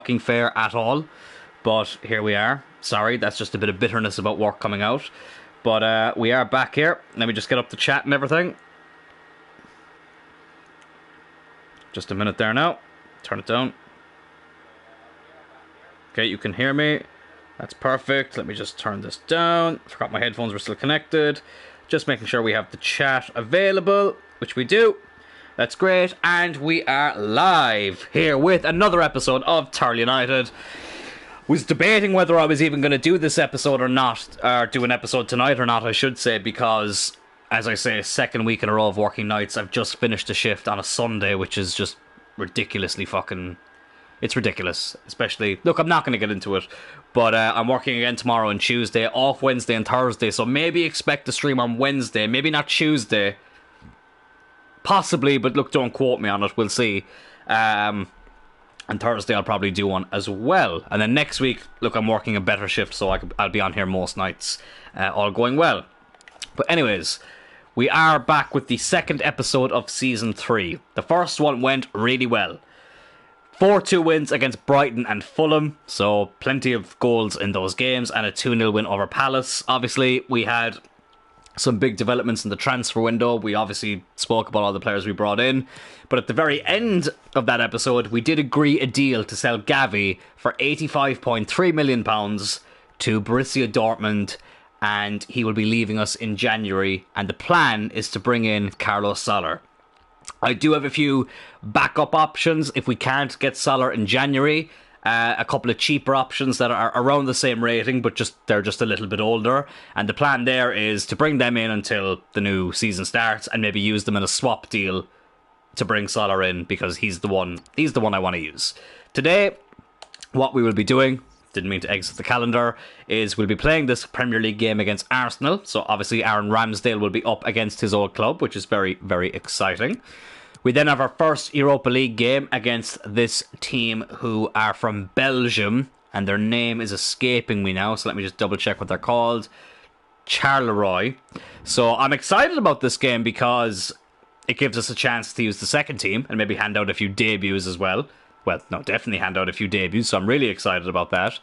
fucking fair at all. But here we are. Sorry, that's just a bit of bitterness about work coming out. But we are back here. Let me just get up the chat and everything. Just a minute there now. Turn it down. Okay, you can hear me. That's perfect. Let me just turn this down. Forgot my headphones were still connected. Just making sure we have the chat available, which we do. That's great. And we are live here with another episode of Tyrrell United. Was debating whether I was even going to do this episode or not, or do an episode tonight or not, I should say, because, as I say, second week in a row of working nights. I've just finished a shift on a Sunday, which is just ridiculously fucking... It's ridiculous, especially... Look, I'm not going to get into it, but I'm working again tomorrow and Tuesday, off Wednesday and Thursday, so maybe expect a stream on Wednesday, maybe not Tuesday. Possibly, but look, don't quote me on it, we'll see. And Thursday I'll probably do one as well. And then next week, look, I'm working a better shift, so I'll be on here most nights, all going well. But anyways, we are back with the second episode of Season 3. The first one went really well. 4-2 wins against Brighton and Fulham, so plenty of goals in those games, and a 2-0 win over Palace. Obviously, we had some big developments in the transfer window. We obviously spoke about all the players we brought in, but at the very end of that episode, we did agree a deal to sell Gavi for £85.3 million to Borussia Dortmund, and he will be leaving us in January, and the plan is to bring in Carlos Soler. I do have a few backup options if we can't get Soler in January. A couple of cheaper options that are around the same rating, but they're just a little bit older. And the plan there is to bring them in until the new season starts, and maybe use them in a swap deal to bring Soler in, because he's the one I want to use. Today, what we will be doing, didn't mean to exit the calendar, is we'll be playing this Premier League game against Arsenal. So obviously Aaron Ramsdale will be up against his old club, which is very, very exciting. We then have our first Europa League game against this team who are from Belgium, and their name is escaping me now, so let me just double check what they're called. Charleroi. So I'm excited about this game because it gives us a chance to use the second team and maybe hand out a few debuts as well. Well, no, definitely hand out a few debuts, so I'm really excited about that.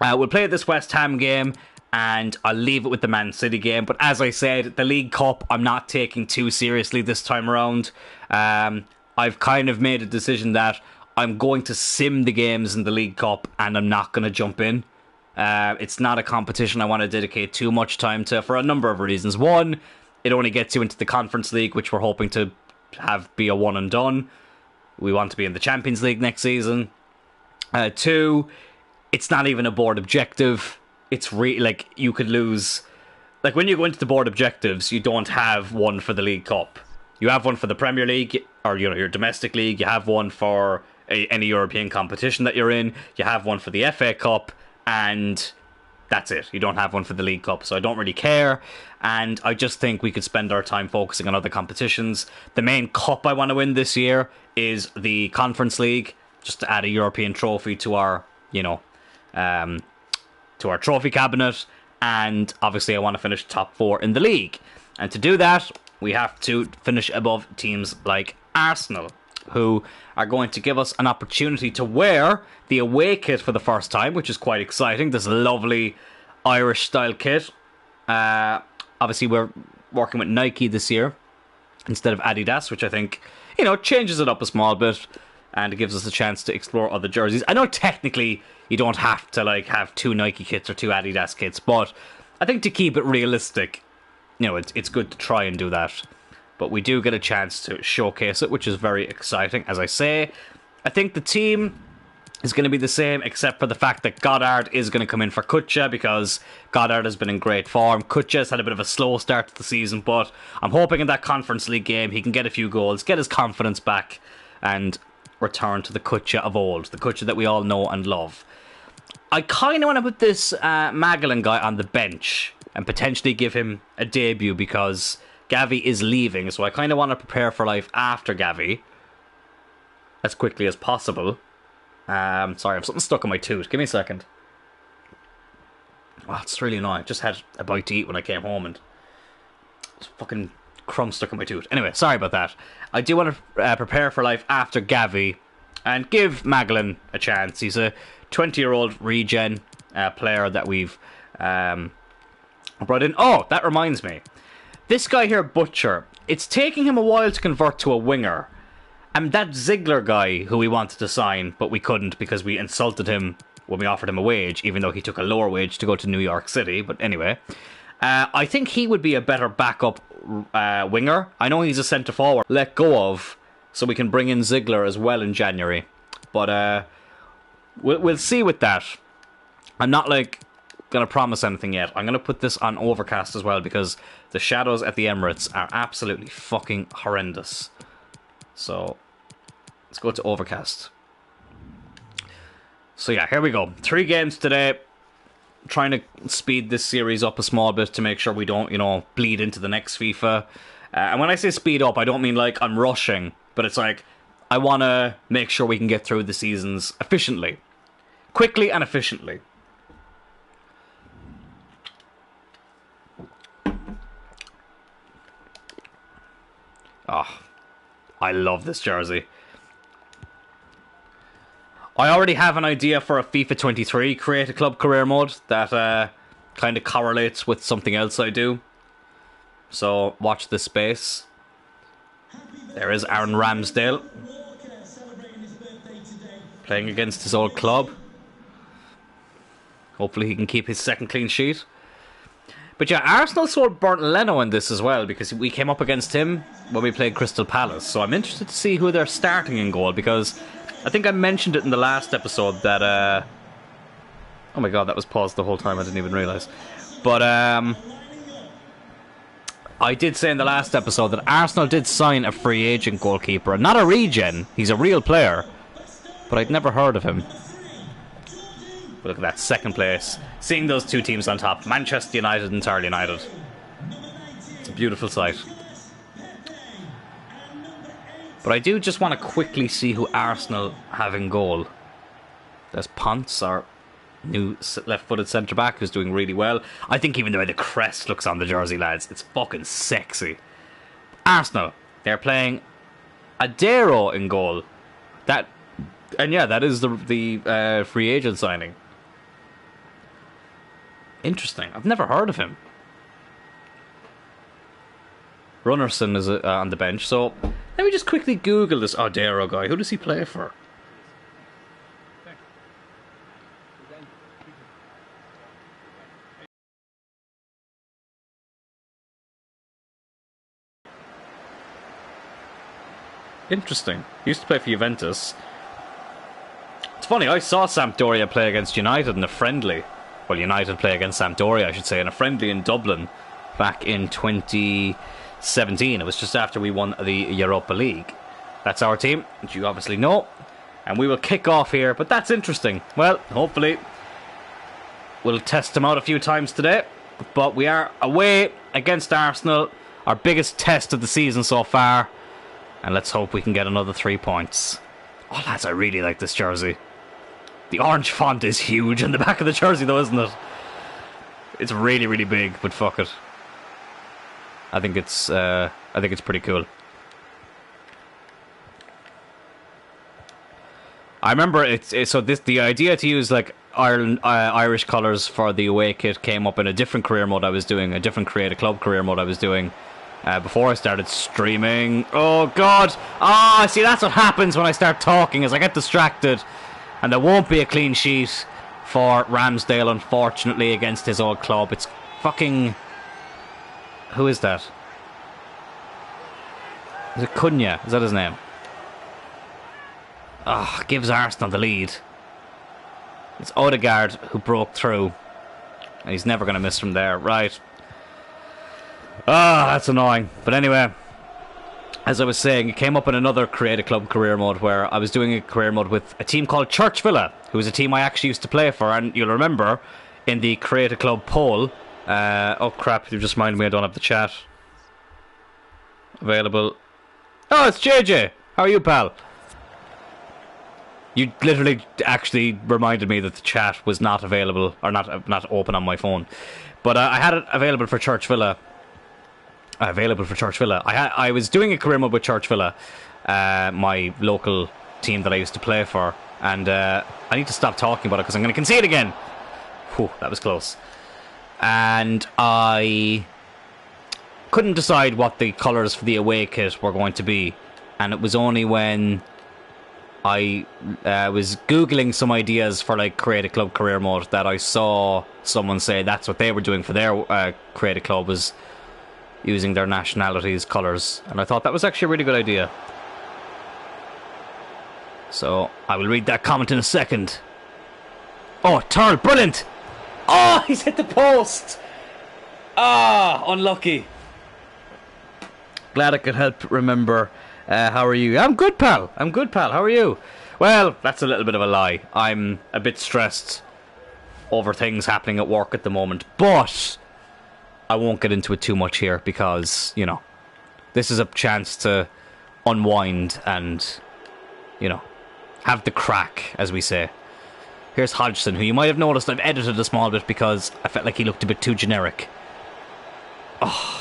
We'll play this West Ham game, and I'll leave it with the Man City game. But as I said, the League Cup I'm not taking too seriously this time around. I've kind of made a decision that I'm going to sim the games in the League Cup, and I'm not going to jump in. It's not a competition I want to dedicate too much time to for a number of reasons. One, it only gets you into the Conference League, which we're hoping to have be a one and done. We want to be in the Champions League next season. Two, it's not even a board objective. It's like you could lose. Like when you go into the board objectives, you don't have one for the League Cup. You have one for the Premier League, or your domestic league. You have one for any European competition that you're in. You have one for the FA Cup, and that's it. You don't have one for the League Cup, so I don't really care. And I just think we could spend our time focusing on other competitions. The main cup I want to win this year is the Conference League, just to add a European trophy to our, to our trophy cabinet. And obviously I want to finish top 4 in the league. And to do that, we have to finish above teams like Arsenal, who are going to give us an opportunity to wear the away kit for the first time, which is quite exciting. This lovely Irish style kit. Obviously we're working with Nike this year instead of Adidas, which I think, changes it up a small bit, and it gives us a chance to explore other jerseys. I know technically you don't have to have 2 Nike kits or 2 Adidas kits, but I think to keep it realistic, it's good to try and do that. But we do get a chance to showcase it, which is very exciting. As I say, I think the team is going to be the same, except for the fact that Goddard is going to come in for Kutcha, because Goddard has been in great form. Kutcha has had a bit of a slow start to the season, but I'm hoping in that Conference League game he can get a few goals, get his confidence back, and return to the Kutcha of old, the Kutcha that we all know and love. I kind of want to put this Magellan guy on the bench and potentially give him a debut, because Gavi is leaving, so I kind of want to prepare for life after Gavi as quickly as possible. Sorry, I have something stuck in my tooth. Give me a second. Oh, it's really annoying. Just had a bite to eat when I came home and fucking crumb stuck in my tooth. Anyway, sorry about that. I do want to prepare for life after Gavi and give Magellan a chance. He's a 20-year-old regen player that we've brought in. Oh, that reminds me. This guy here, Butcher, it's taking him a while to convert to a winger. And that Ziegler guy who we wanted to sign, but we couldn't because we insulted him when we offered him a wage, even though he took a lower wage to go to New York City. But anyway, I think he would be a better backup winger. I know he's a centre-forward. Let go of, so we can bring in Ziegler as well in January. But we'll see with that. I'm not gonna promise anything yet. I'm gonna put this on Overcast as well because the shadows at the Emirates are absolutely fucking horrendous. So let's go to Overcast. So yeah, here we go. 3 games today. Trying to speed this series up a small bit to make sure we don't, bleed into the next FIFA. And when I say speed up, I don't mean like I'm rushing, but it's like I want to make sure we can get through the seasons efficiently. Quickly and efficiently. Oh, I love this jersey. I already have an idea for a FIFA 23 Create a Club career mode that kind of correlates with something else I do. So watch this space. There is Aaron Ramsdale playing against his old club. Hopefully he can keep his second clean sheet. But yeah, Arsenal sold Bernd Leno in this as well because we came up against him when we played Crystal Palace. So I'm interested to see who they're starting in goal because I think I mentioned it in the last episode that... oh my god, that was paused the whole time, I didn't even realise. But I did say in the last episode that Arsenal did sign a free agent goalkeeper. Not a regen, he's a real player. But I'd never heard of him. But look at that, second place. Seeing those two teams on top, Manchester United and Tyrrell United. It's a beautiful sight. But I do just want to quickly see who Arsenal have in goal. There's Ponce, our new left-footed centre-back, who's doing really well. I think even the way the crest looks on the jersey, lads, it's fucking sexy. Arsenal, they're playing Adero in goal. And yeah, that is the free agent signing. Interesting. I've never heard of him. Runnerson is on the bench, so let me just quickly Google this Adero guy. Who does he play for? Interesting. He used to play for Juventus. It's funny, I saw Sampdoria play against United in a friendly. Well, United play against Sampdoria, I should say, in a friendly in Dublin back in 2017. It was just after we won the Europa League. That's our team, which you obviously know. And we will kick off here, but that's interesting. Well, hopefully we'll test them out a few times today. But we are away against Arsenal, our biggest test of the season so far. And let's hope we can get another 3 points. Oh, lads, I really like this jersey. The orange font is huge in the back of the jersey, though, isn't it? It's really, really big, but fuck it. I think it's pretty cool. I remember the idea to use like Irish colours for the away kit came up in a different career mode I was doing, a different Create a Club career mode I was doing. Before I started streaming. Oh god! Ah, see, that's what happens when I start talking, is I get distracted. And there won't be a clean sheet for Ramsdale, unfortunately, against his old club. It's fucking... Who is that? Is it Cunha? Is that his name? Ah, gives Arsenal the lead. It's Odegaard who broke through. And he's never going to miss from there. Right. Ah, that's annoying. But anyway, as I was saying, it came up in another Create a Club career mode where I was doing a career mode with a team called Church Villa, who is a team I actually used to play for. And you'll remember in the Create a Club poll, oh crap, you've just reminded me I don't have the chat available. Oh, it's JJ. How are you, pal? You literally actually reminded me that the chat was not available, or not open on my phone. But I had it available for Church Villa. I was doing a career mode with Church Villa, my local team that I used to play for, and I need to stop talking about it because I'm going to concede again. Whew, that was close. And I couldn't decide what the colours for the away kit were going to be, and it was only when I was googling some ideas for like Create a Club career mode that I saw someone say that's what they were doing for their Create a Club, was using their nationality's colours, and I thought that was actually a really good idea. So I will read that comment in a second. Oh, Tyrrell, brilliant! Oh, he's hit the post! Ah, unlucky. Glad I could help remember. How are you? I'm good, pal. I'm good, pal. How are you? Well, that's a little bit of a lie. I'm a bit stressed over things happening at work at the moment, but I won't get into it too much here because, you know, this is a chance to unwind and, you know, have the crack, as we say. Here's Hodgson, who you might have noticed I've edited a small bit because I felt like he looked a bit too generic. Oh.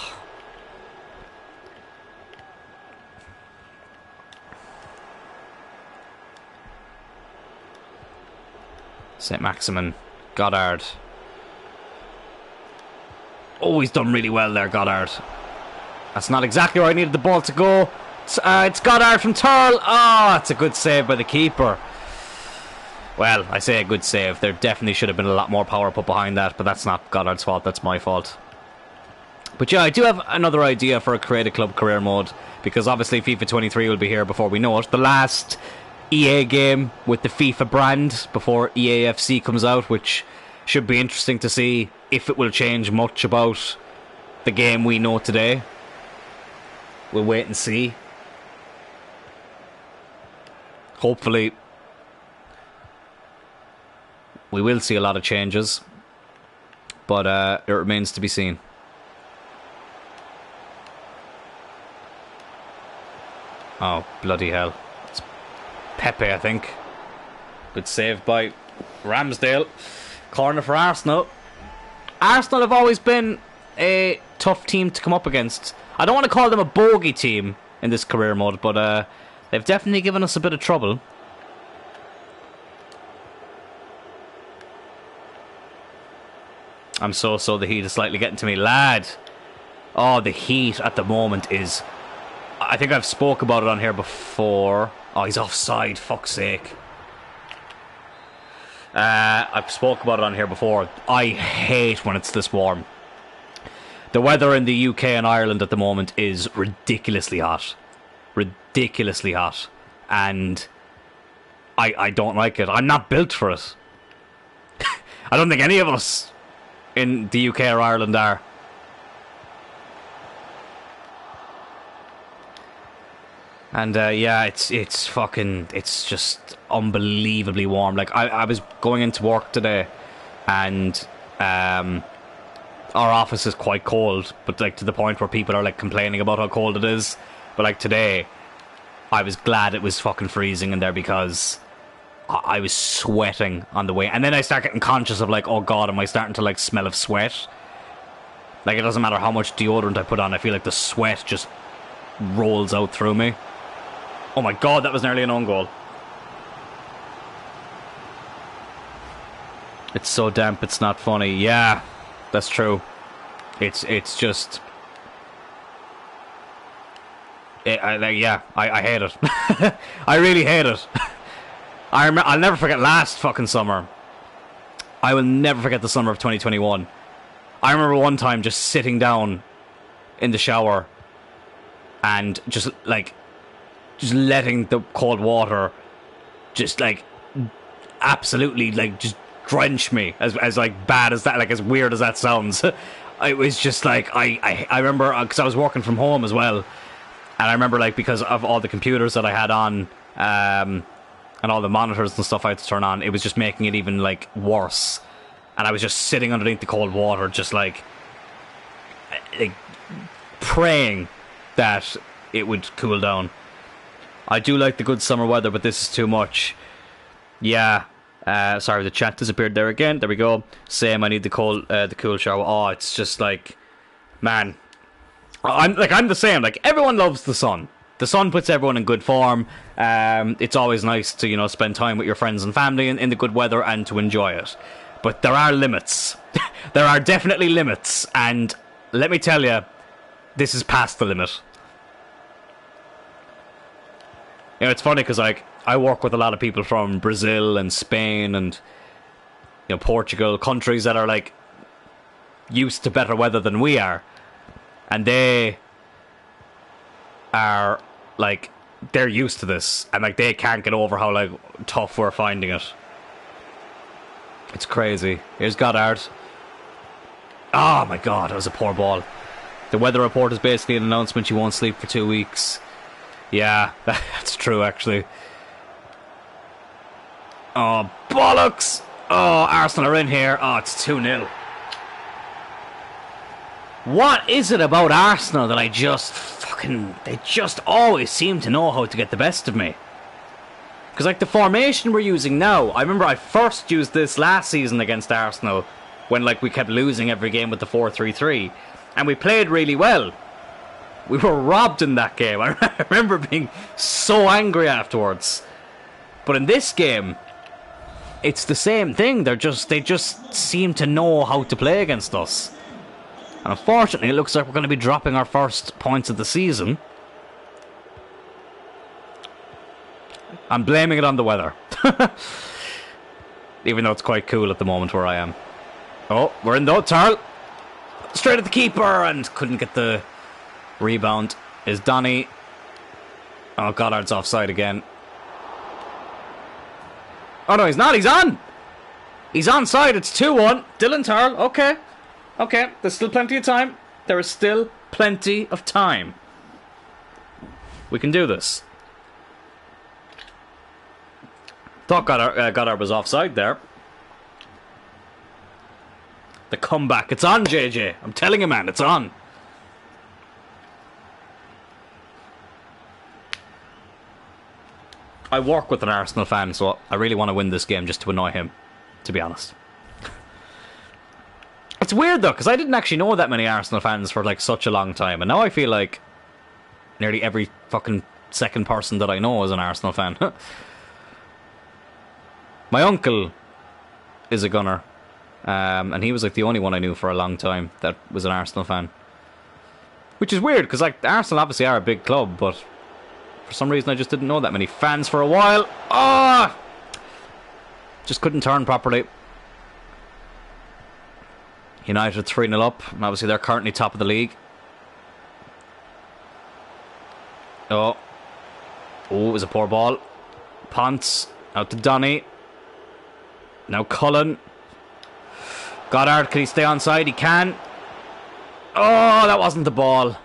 St. Maximin. Goddard. Oh, he's done really well there, Goddard. That's not exactly where I needed the ball to go. It's Goddard from Tyrrell. Oh, it's a good save by the keeper. Well, I say a good save. There definitely should have been a lot more power put behind that, but that's not Goddard's fault. That's my fault. But yeah, I do have another idea for a Create a Club career mode, because obviously FIFA 23 will be here before we know it. The last EA game with the FIFA brand before EAFC comes out, which should be interesting to see if it will change much about the game we know today. We'll wait and see. Hopefully we will see a lot of changes, but it remains to be seen. Oh, bloody hell. It's Pepe, I think. Good save by Ramsdale. Corner for Arsenal. Arsenal have always been a tough team to come up against. I don't want to call them a bogey team in this career mode, but they've definitely given us a bit of trouble. I'm so the heat is slightly getting to me, lad. Oh, the heat at the moment is... I think I've spoke about it on here before. Oh, he's offside, fuck's sake. I've spoke about it on here before. I hate when it's this warm. The weather in the UK and Ireland at the moment is ridiculously hot. Ridiculously hot. And I don't like it. I'm not built for it. I don't think any of us in the UK or Ireland are. And yeah, it's just unbelievably warm. Like I was going into work today, and our office is quite cold, but like to the point where people are like complaining about how cold it is. But like today, I was glad it was fucking freezing in there because I was sweating on the way. And then I start getting conscious of like, oh god, am I starting to like smell of sweat? Like it doesn't matter how much deodorant I put on, I feel like the sweat just rolls out through me. Oh my god, that was nearly an own goal. It's so damp, it's not funny. Yeah, that's true. It's just... I hate it. I really hate it. I'll never forget last fucking summer. I will never forget the summer of 2021. I remember one time just sitting down in the shower and just letting the cold water just like absolutely like just drench me, as like bad as that, like as weird as that sounds. It was just like I remember because I was working from home as well, and I remember like because of all the computers that I had on and all the monitors and stuff I had to turn on, it was just making it even like worse. And I was just sitting underneath the cold water just like praying that it would cool down. I do like the good summer weather, but this is too much. Yeah. Sorry, the chat disappeared there again. There we go. Same, I need the cool shower. Oh, it's just like, man. I'm the same. Like, everyone loves the sun. the sun puts everyone in good form. It's always nice to, you know, spend time with your friends and family in the good weather and to enjoy it. But there are limits. There are definitely limits, and let me tell you, this is past the limit. You know, it's funny because, like, I work with a lot of people from Brazil and Spain and, you know, Portugal, countries that are, like, used to better weather than we are. And they are, like, they're used to this. And, like, they can't get over how, like, tough we're finding it. It's crazy. Here's Goddard. Oh, my God, that was a poor ball. The weather report is basically an announcement you won't sleep for 2 weeks. Yeah, that's true, actually. Oh, bollocks! Oh, Arsenal are in here. Oh, it's 2-0. What is it about Arsenal that they just always seem to know how to get the best of me? Because, like, the formation we're using now, I remember I first used this last season against Arsenal when, like, we kept losing every game with the 4-3-3. And we played really well. We were robbed in that game. I remember being so angry afterwards. But in this game, it's the same thing. They just seem to know how to play against us. And unfortunately, it looks like we're going to be dropping our first points of the season. I'm blaming it on the weather. Even though it's quite cool at the moment where I am. Oh, we're in though, Tyrrell. Straight at the keeper and couldn't get the rebound. Is Donny. Oh, Goddard's offside again. Oh no, he's not. He's on. He's onside. It's 2-1. Dylan Tyrrell. Okay. Okay. There's still plenty of time. There is still plenty of time. We can do this. Thought Goddard was offside there. The comeback. It's on, JJ. I'm telling you, man. It's on. I work with an Arsenal fan, so I really want to win this game just to annoy him, to be honest. It's weird, though, because I didn't actually know that many Arsenal fans for, like, such a long time. And now I feel like nearly every fucking second person that I know is an Arsenal fan. My uncle is a Gunner. And he was, like, the only one I knew for a long time that was an Arsenal fan. Which is weird, because, like, Arsenal obviously are a big club, but for some reason I just didn't know that many fans for a while. Oh! Just couldn't turn properly. United 3-0 up. And obviously they're currently top of the league. Oh. Oh, it was a poor ball. Ponce. Out to Donny. Now Cullen. Goddard, can he stay onside? He can. Oh, that wasn't the ball.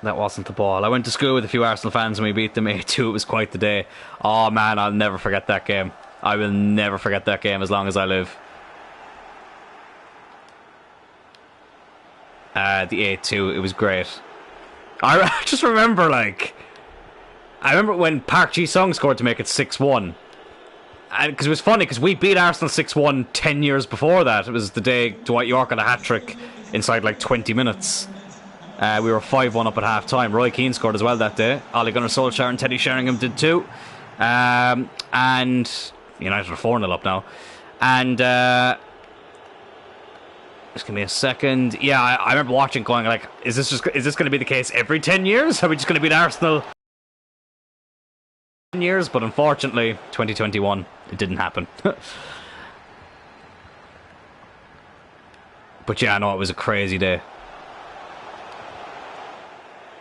That wasn't the ball. I went to school with a few Arsenal fans and we beat them 8-2. It was quite the day. Oh man, I'll never forget that game. I will never forget that game as long as I live. The 8-2, it was great. I just remember, like... I remember when Park Ji-sung scored to make it 6-1. And because it was funny, because we beat Arsenal 6-1 10 years before that. It was the day Dwight York had a hat-trick inside like 20 minutes. We were 5-1 up at half-time. Roy Keane scored as well that day. Ole Gunnar Solskjaer and Teddy Sheringham did too. And United are 4-0 up now. And just give me a second. Yeah, I remember watching going like, is this going to be the case every 10 years? Are we just going to beat Arsenal 10 years? But unfortunately, 2021, it didn't happen. But yeah, no, it was a crazy day.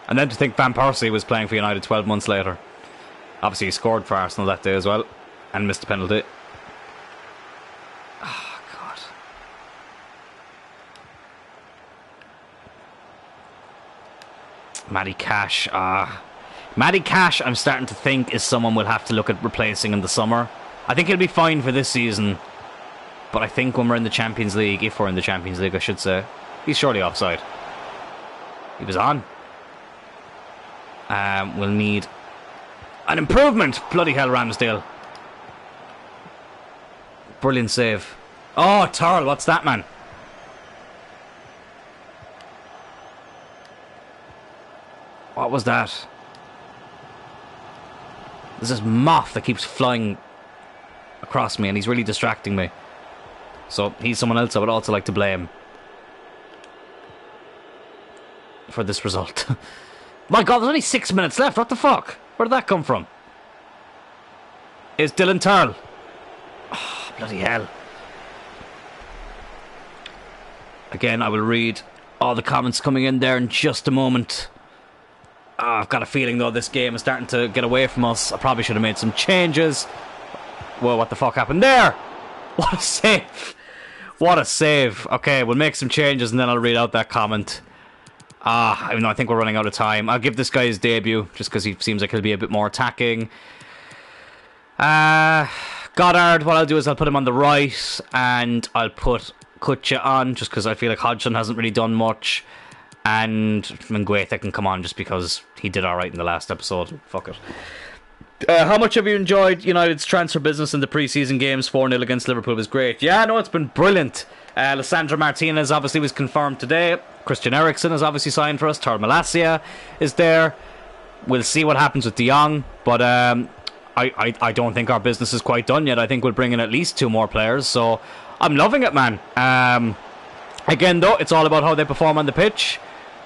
And then to think Van Persie was playing for United 12 months later. Obviously he scored for Arsenal that day as well. And missed a penalty. Oh, God. Matty Cash. Matty Cash, I'm starting to think, is someone we'll have to look at replacing in the summer. I think he'll be fine for this season. But I think when we're in the Champions League, if we're in the Champions League, I should say, he's surely offside. He was on. We'll need an improvement. Bloody hell, Ramsdale. Brilliant save. Oh, Tyrrell, what's that, man? What was that? There's this moth that keeps flying across me and he's really distracting me. So he's someone else I would also like to blame for this result. My God, there's only 6 minutes left. What the fuck? Where did that come from? Is Dylan Tyrrell? Oh, bloody hell. Again, I will read all the comments coming in there in just a moment. Oh, I've got a feeling, though, this game is starting to get away from us. I probably should have made some changes. Whoa, what the fuck happened there? What a save. What a save. Okay, we'll make some changes and then I'll read out that comment. Even though I think we're running out of time. I'll give this guy his debut, just because he seems like he'll be a bit more attacking. Goddard, what I'll do is I'll put him on the right, and I'll put Kutcha on, just because I feel like Hodgson hasn't really done much. And Mngueta can come on just because he did alright in the last episode. Fuck it. How much have you enjoyed United's transfer business in the pre-season games? 4-0 against Liverpool was great. Yeah, no, it's been brilliant. Lissandro Martinez obviously was confirmed today. Christian Eriksen has obviously signed for us. Tar Malacia is there. We'll see what happens with De Jong, but I don't think our business is quite done yet. I think we'll bring in at least 2 more players, so I'm loving it, man. Again, though, it's all about how they perform on the pitch,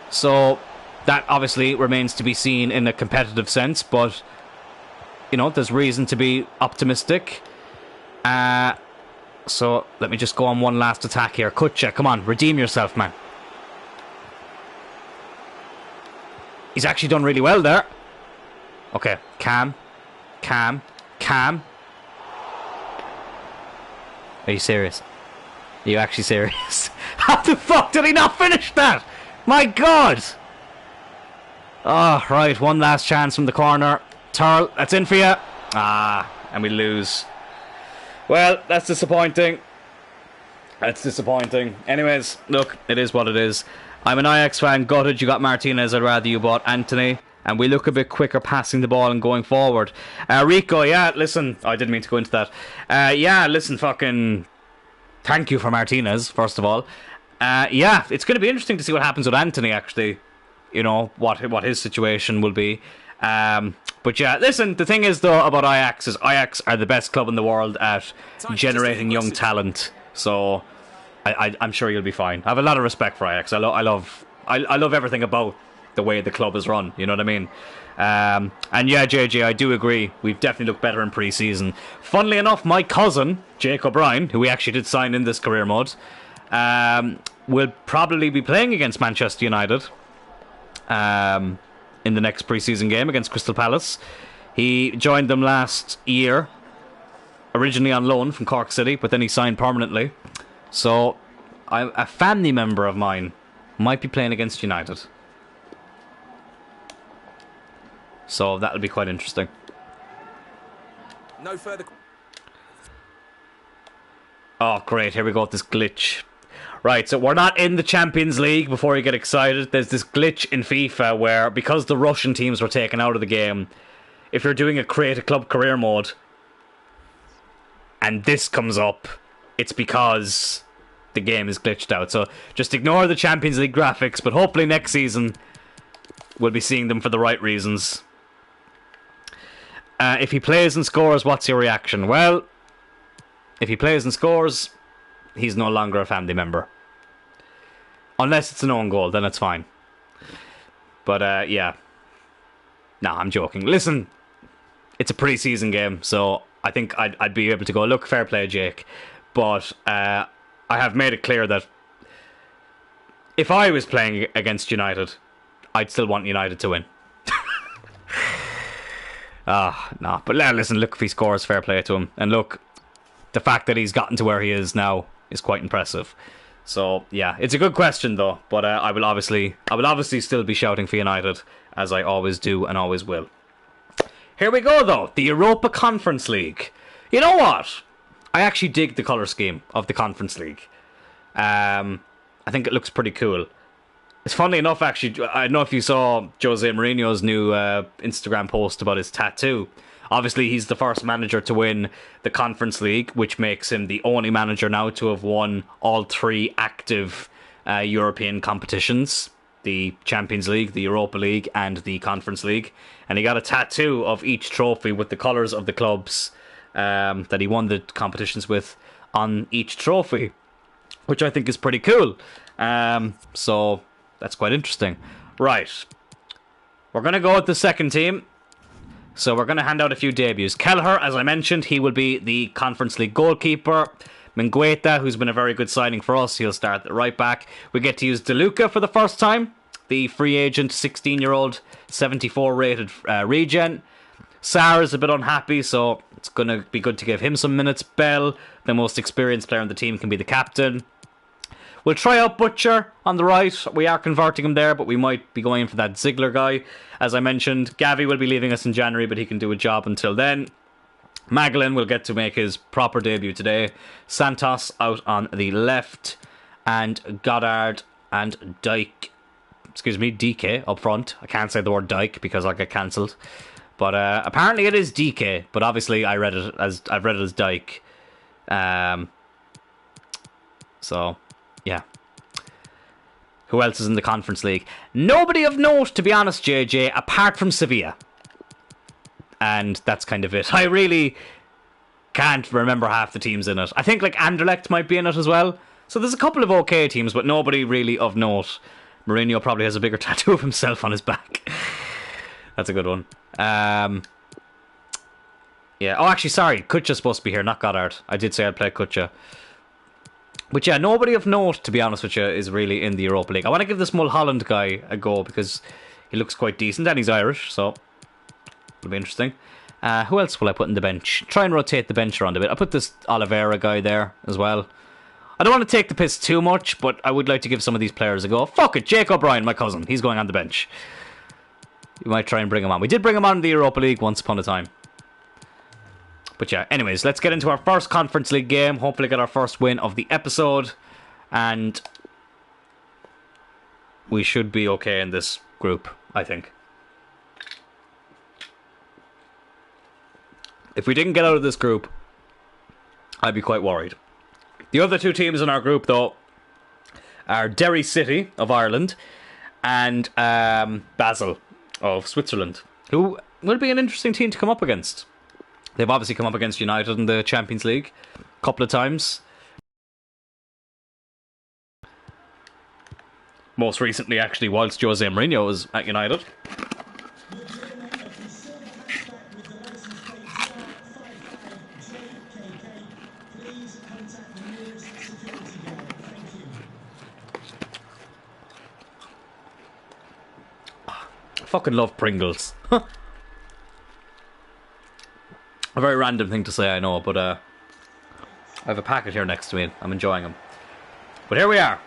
so that obviously remains to be seen in a competitive sense, but you know, there's reason to be optimistic. So let me just go on one last attack here. Kutcha, come on, redeem yourself, man. He's actually done really well there. Okay, calm. Are you serious? Are you actually serious? How the fuck did he not finish that? My God! Oh, right, one last chance from the corner. Tyrrell, that's in for you. And we lose. Well, that's disappointing. That's disappointing. Anyways, look, it is what it is. I'm an Ajax fan. Gutted you got Martinez. I'd rather you bought Anthony. And we look a bit quicker passing the ball and going forward. Rico, yeah, listen. I didn't mean to go into that. Yeah, listen, fucking... Thank you for Martinez, first of all. Yeah, it's going to be interesting to see what happens with Anthony, actually. You know, what his situation will be. But yeah, listen, the thing is, though, about Ajax is Ajax are the best club in the world at generating young talent. So I'm sure you'll be fine. I have a lot of respect for Ajax. I love everything about the way the club is run. You know what I mean? And yeah, JJ, I do agree. We've definitely looked better in pre-season. Funnily enough, my cousin, Jake O'Brien, who we actually did sign in this career mode, will probably be playing against Manchester United in the next pre-season game against Crystal Palace. He joined them last year, originally on loan from Cork City, but then he signed permanently. So a family member of mine might be playing against United. So that'll be quite interesting. No further. Oh, great. Here we go with this glitch. Right, so we're not in the Champions League before you get excited. There's this glitch in FIFA where, because the Russian teams were taken out of the game, if you're doing a Create a Club career mode and this comes up, it's because the game is glitched out. So just ignore the Champions League graphics, but hopefully next season we'll be seeing them for the right reasons. If he plays and scores, what's your reaction? Well, if he plays and scores, he's no longer a family member. Unless it's an own goal, then it's fine. But, yeah. Nah, I'm joking. Listen, it's a pre-season game, so I think I'd be able to go, look, fair play, Jake. But I have made it clear that if I was playing against United, I'd still want United to win. No. But listen, look, if he scores, fair play to him. And look, the fact that he's gotten to where he is now is quite impressive. So yeah, it's a good question though. But I will obviously still be shouting for United, as I always do and always will. Here we go though, the Europa Conference League. You know what? I actually dig the colour scheme of the Conference League. I think it looks pretty cool. It's funny enough, actually, I don't know if you saw Jose Mourinho's new Instagram post about his tattoo. Obviously, he's the first manager to win the Conference League, which makes him the only manager now to have won all 3 active European competitions. the Champions League, the Europa League, and the Conference League. And he got a tattoo of each trophy with the colours of the clubs that he won the competitions with on each trophy, which I think is pretty cool. So that's quite interesting. Right. We're going to go with the second team. So we're going to hand out a few debuts. Kelleher, as I mentioned, he will be the Conference League goalkeeper. Mingueta, who's been a very good signing for us, he'll start at right back. We get to use DeLuca for the first time. The free agent, 16-year-old, 74 rated regen. Sarr is a bit unhappy, so it's going to be good to give him some minutes. Bell, the most experienced player on the team, can be the captain. We'll try out Butcher on the right. We are converting him there, but we might be going for that Ziegler guy. As I mentioned, Gavi will be leaving us in January, but he can do a job until then. Magellan will get to make his proper debut today. Santos out on the left. And Goddard and DK up front. I can't say the word Dyke because I'll get cancelled. But apparently it is DK, but obviously I've read it as Dyke. So, yeah. Who else is in the Conference League? Nobody of note, to be honest, JJ, apart from Sevilla. And that's kind of it. I really can't remember half the teams in it. I think like Anderlecht might be in it as well. So there's a couple of okay teams, but nobody really of note. Mourinho probably has a bigger tattoo of himself on his back. That's a good one. Yeah. Oh, actually, sorry. Kutcha's supposed to be here, not Goddard. I did say I'd play Kutcha. But yeah, nobody of note, to be honest with you, is really in the Europa League. I want to give this Mulholland guy a go because he looks quite decent and he's Irish, so it'll be interesting. Who else will I put in the bench? Try and rotate the bench around a bit. I'll put this Oliveira guy there as well. I don't want to take the piss too much, but I would like to give some of these players a go. Fuck it, Jake O'Brien, my cousin. He's going on the bench. We might try and bring him on. We did bring him on in the Europa League once upon a time. But yeah, anyways, let's get into our first Conference League game. Hopefully get our first win of the episode. And we should be okay in this group, I think. If we didn't get out of this group, I'd be quite worried. The other two teams in our group, though, are Derry City of Ireland and Basel of Switzerland, who will be an interesting team to come up against. They've obviously come up against United in the Champions League a couple of times. Most recently, actually, whilst Jose Mourinho was at United. I fucking love Pringles. A very random thing to say, I know, but I have a packet here next to me. I'm enjoying them. But here we are.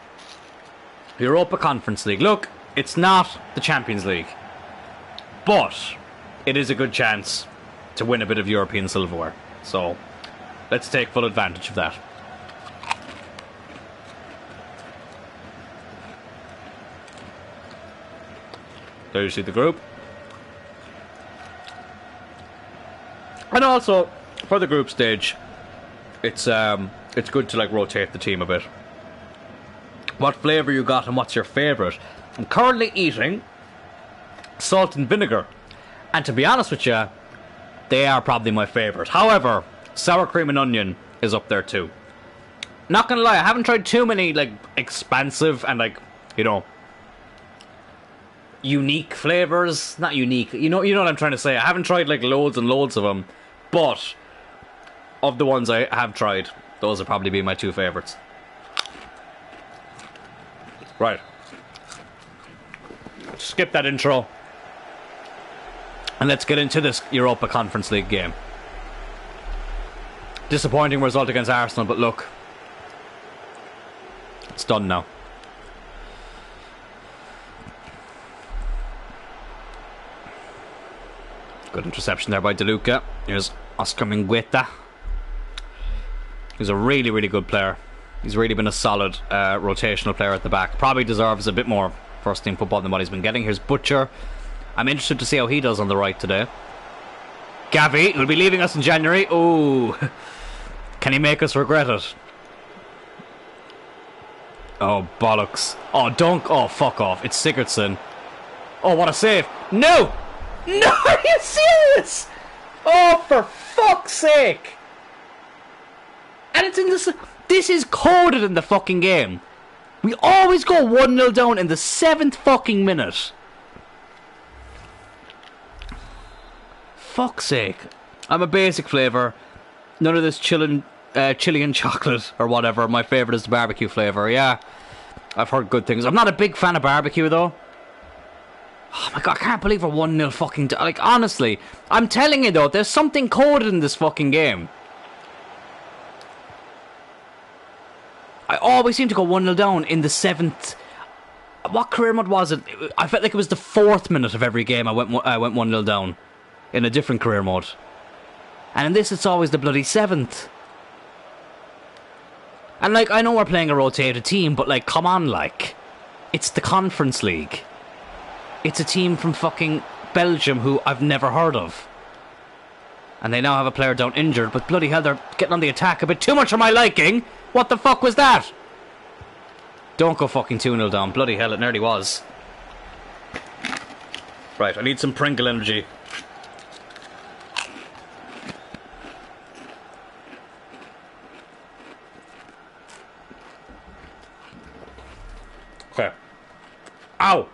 Europa Conference League. Look, it's not the Champions League. But it is a good chance to win a bit of European silverware. So let's take full advantage of that. There you see the group. And also, for the group stage, it's good to like rotate the team a bit. What flavour you got and what's your favourite? I'm currently eating salt and vinegar. And to be honest with you, they are probably my favourite. However, sour cream and onion is up there too. Not gonna lie, I haven't tried too many like expansive and like, you know, unique flavours. Not unique, you know what I'm trying to say. I haven't tried like loads and loads of them. But of the ones I have tried, those will probably be my two favourites. Right. Skip that intro. And let's get into this Europa Conference League game. Disappointing result against Arsenal, but look. It's done now. Good interception there by DeLuca. Here's Oscar Mingueta. He's a really, really good player. He's really been a solid rotational player at the back. Probably deserves a bit more first team football than what he's been getting. Here's Butcher. I'm interested to see how he does on the right today. Gavi will be leaving us in January. Oh, can he make us regret it? Oh, bollocks. Oh, dunk. Oh, fuck off. It's Sigurdsson. Oh, what a save. No! No, are you serious? Oh, for fuck's sake. And it's in this... This is coded in the fucking game. We always go 1-0 down in the 7th fucking minute. Fuck's sake. I'm a basic flavour. None of this chili and chocolate or whatever. My favourite is the barbecue flavour, yeah. I've heard good things. I'm not a big fan of barbecue, though. Oh my god, I can't believe we're 1-0 fucking... Like, honestly, I'm telling you, though, there's something coded in this fucking game. I always seem to go 1-0 down in the 7th... What career mode was it? I felt like it was the 4th minute of every game I went 1-0 down. In a different career mode. And in this, it's always the bloody 7th. And, like, I know we're playing a rotated team, but, like, come on, like. It's the Conference League. It's a team from fucking Belgium who I've never heard of. And they now have a player down injured, but bloody hell, they're getting on the attack a bit too much for my liking. What the fuck was that? Don't go fucking 2-0 down. Bloody hell, it nearly was. Right, I need some Pringle energy. Okay. Ow!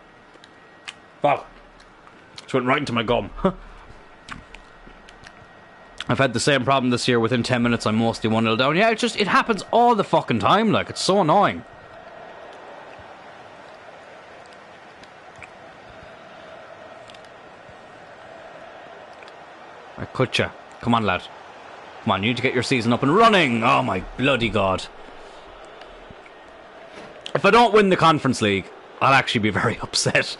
Wow. Just went right into my gum. I've had the same problem this year. Within 10 minutes, I'm mostly 1-0 down. Yeah, it happens all the fucking time. Like, it's so annoying. Right, Kutcha. Come on, lad. Come on, you need to get your season up and running. Oh, my bloody God. If I don't win the Conference League, I'll actually be very upset.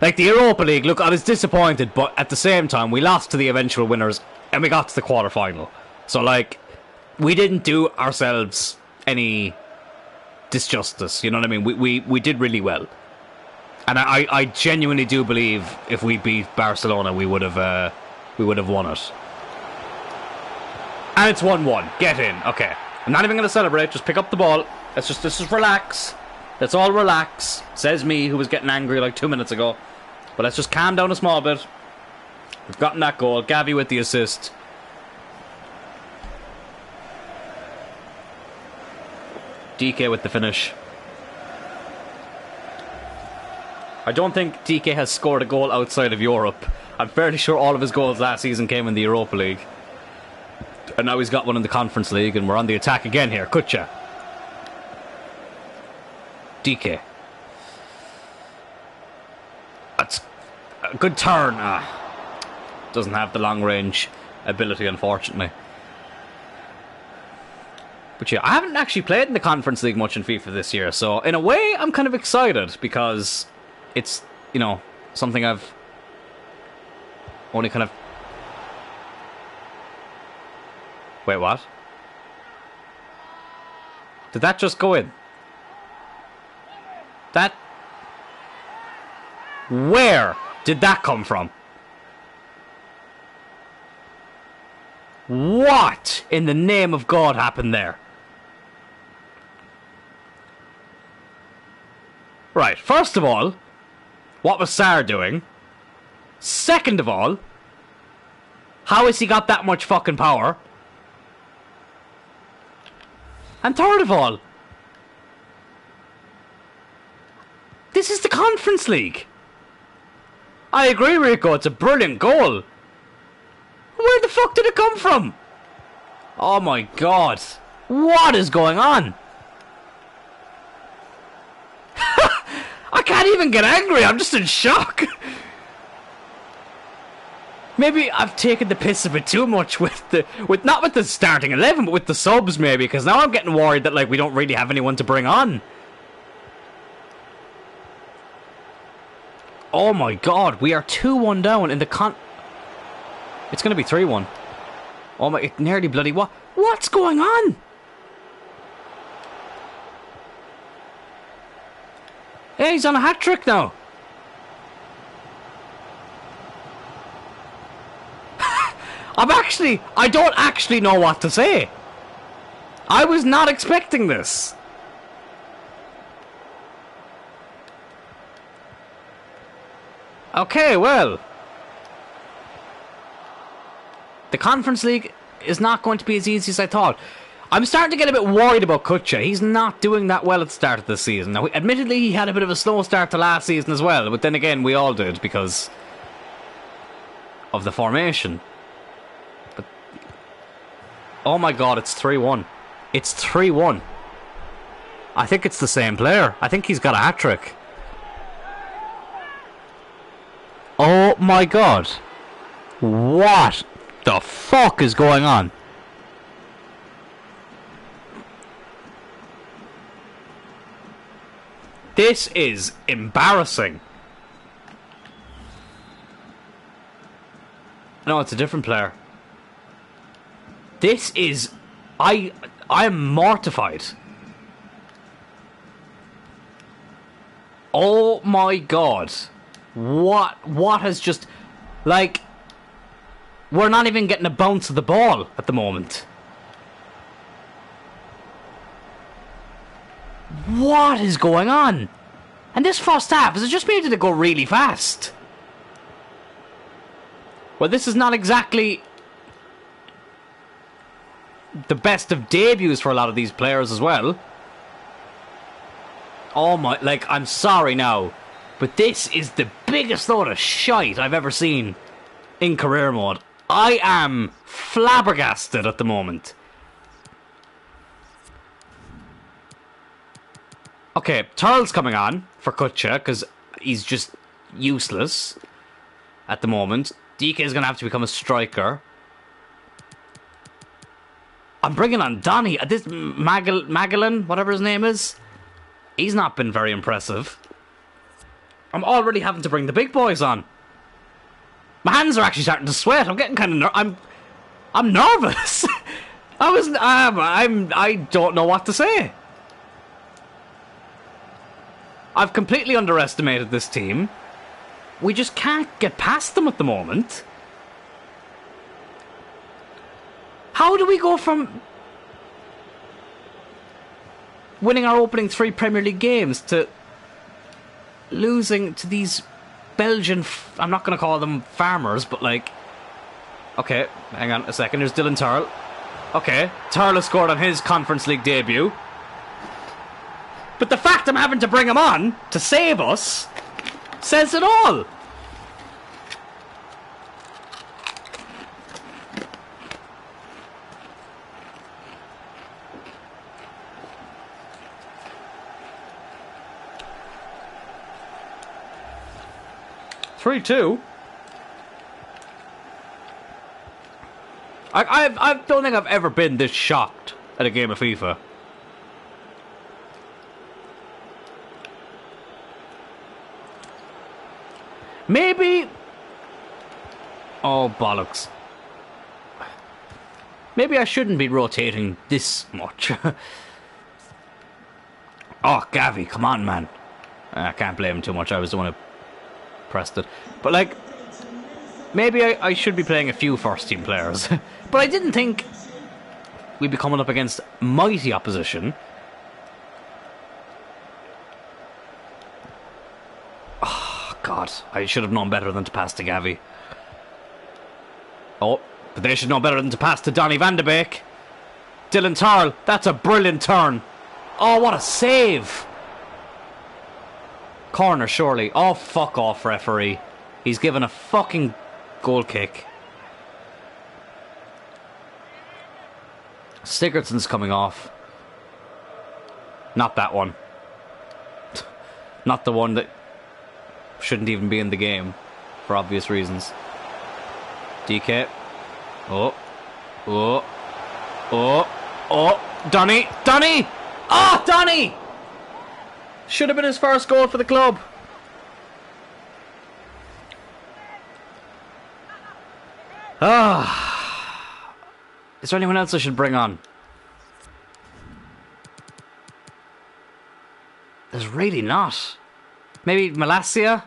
Like, the Europa League, look, I was disappointed, but at the same time, we lost to the eventual winners, and we got to the quarter-final. So, like, we didn't do ourselves any disjustice, you know what I mean? We did really well. And I genuinely do believe if we beat Barcelona, we would have won it. And it's 1-1. Get in. Okay. I'm not even going to celebrate. Just pick up the ball. Let's just relax. Let's all relax. Says me, who was getting angry like 2 minutes ago. But let's just calm down a small bit. We've gotten that goal. Gavi with the assist. DK with the finish. I don't think DK has scored a goal outside of Europe. I'm fairly sure all of his goals last season came in the Europa League. And now he's got one in the Conference League, and we're on the attack again here. Kutcha. DK. That's a good turn. Doesn't have the long range ability, unfortunately. But yeah, I haven't actually played in the Conference League much in FIFA this year, so in a way I'm kind of excited because it's, you know, something I've only kind of... Wait, what? Did that just go in? That... Where did that come from? What in the name of God happened there? Right, first of all, what was Sarr doing? Second of all, how has he got that much fucking power? And third of all, this is the Conference League. I agree, Rico, it's a brilliant goal. Where the fuck did it come from? Oh my God. What is going on? I can't even get angry, I'm just in shock. Maybe I've taken the piss a bit too much not with the starting 11, but with the subs maybe, because now I'm getting worried that like we don't really have anyone to bring on. Oh my God, we are 2-1 down in the It's going to be 3-1. Oh my, it nearly bloody what's going on? Yeah, he's on a hat-trick now. I don't actually know what to say. I was not expecting this. Okay, well. The Conference League is not going to be as easy as I thought. I'm starting to get a bit worried about Kutcha. He's not doing that well at the start of the season. Now, admittedly, he had a bit of a slow start to last season as well, but then again, we all did because of the formation. But oh my god, it's 3-1. It's 3-1. I think it's the same player. I think he's got a hat-trick. Oh my god. What the fuck is going on? This is embarrassing. No, it's a different player. This is... I am mortified. Oh my god. What has just... Like... We're not even getting a bounce of the ball at the moment. What is going on? And this first half, is it just me or did it go really fast? Well, this is not exactly the best of debuts for a lot of these players as well. Oh my, like, I'm sorry now, but this is the biggest load of shite I've ever seen in career mode. I am flabbergasted at the moment. Okay, Tyrrell's coming on for Kutcha because he's just useless at the moment. DK is going to have to become a striker. I'm bringing on Donny. This Magellan, whatever his name is. He's not been very impressive. I'm already having to bring the big boys on. My hands are actually starting to sweat. I'm getting kind of I'm nervous. I don't know what to say. I've completely underestimated this team. We just can't get past them at the moment. How do we go from winning our opening 3 Premier League games to losing to these Belgian... I'm not going to call them farmers, but like... Okay, hang on a second. There's Dylan Tyrrell. Okay, Tyrrell has scored on his Conference League debut. But the fact I'm having to bring him on to save us says it all. I don't think I've ever been this shocked at a game of FIFA. Maybe... Oh, bollocks. Maybe I shouldn't be rotating this much. Oh, Gavi, come on, man. I can't blame him too much. I was the one who pressed it. But, like, maybe I should be playing a few first-team players. But I didn't think we'd be coming up against mighty opposition. God, I should have known better than to pass to Gavi. Oh, but they should know better than to pass to Donny van de Beek. Dylan Tyrrell, that's a brilliant turn. Oh, what a save. Corner, surely. Oh, fuck off, referee. He's given a fucking goal kick. Sigurdsson's coming off. Not that one. Not the one that shouldn't even be in the game, for obvious reasons. DK. Oh. Donny! Oh, Donny! Should have been his first goal for the club. Is there anyone else I should bring on? There's really not. Maybe Malacia?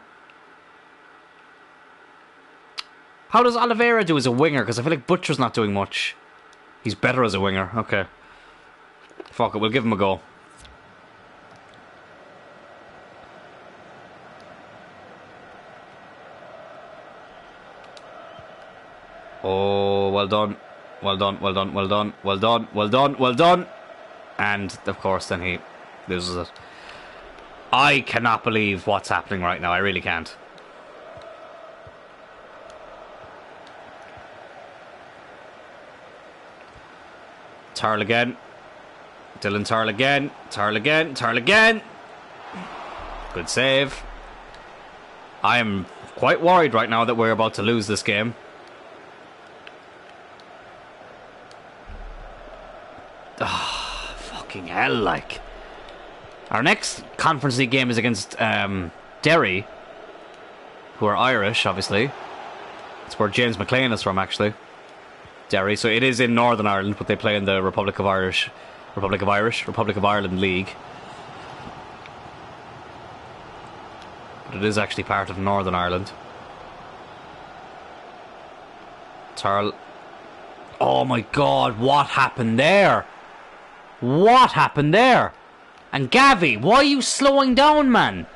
How does Oliveira do as a winger? Because I feel like Butcher's not doing much. He's better as a winger. Okay. Fuck it, we'll give him a go. Oh, well done. Well done, well done, well done, well done, well done, well done. And, of course, then he loses it. I cannot believe what's happening right now. I really can't. Tyrrell again. Dylan Tyrrell again. Tyrrell again. Tyrrell again. Good save. I am quite worried right now that we're about to lose this game. Ah, fucking hell, like. Our next Conference League game is against Derry, who are Irish, obviously. It's where James McLean is from, actually. Derry, so it is in Northern Ireland, but they play in the Republic of Ireland League. But it is actually part of Northern Ireland. Tyrrell. Oh my god, what happened there? What happened there? And Gavi, why are you slowing down, man?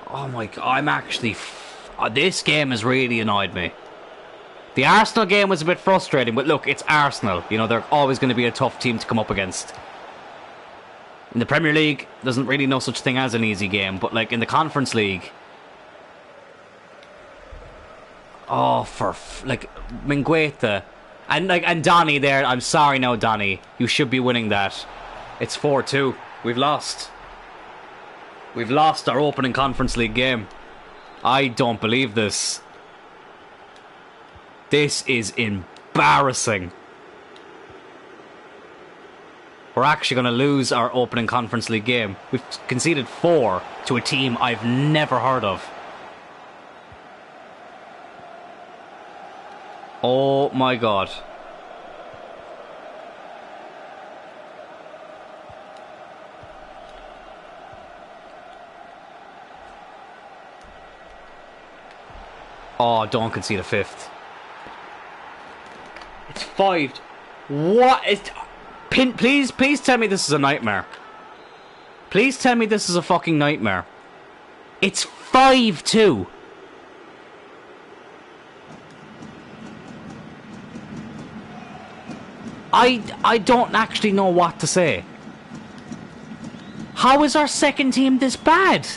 Oh my god, I'm actually... this game has really annoyed me. The Arsenal game was a bit frustrating, but look, it's Arsenal. You know, they're always going to be a tough team to come up against. In the Premier League, there's really no such thing as an easy game, but like in the Conference League... Oh, for... like, Mingueta... And Donny there, I'm sorry now, Donny. You should be winning that. It's 4-2. We've lost. We've lost our opening Conference League game. I don't believe this. This is embarrassing. We're actually going to lose our opening Conference League game. We've conceded 4 to a team I've never heard of. Oh my god. Oh, don't concede a 5th. It's 5. What is... Please tell me this is a nightmare. Please tell me this is a fucking nightmare. It's 5-2. I don't actually know what to say. How is our second team this bad?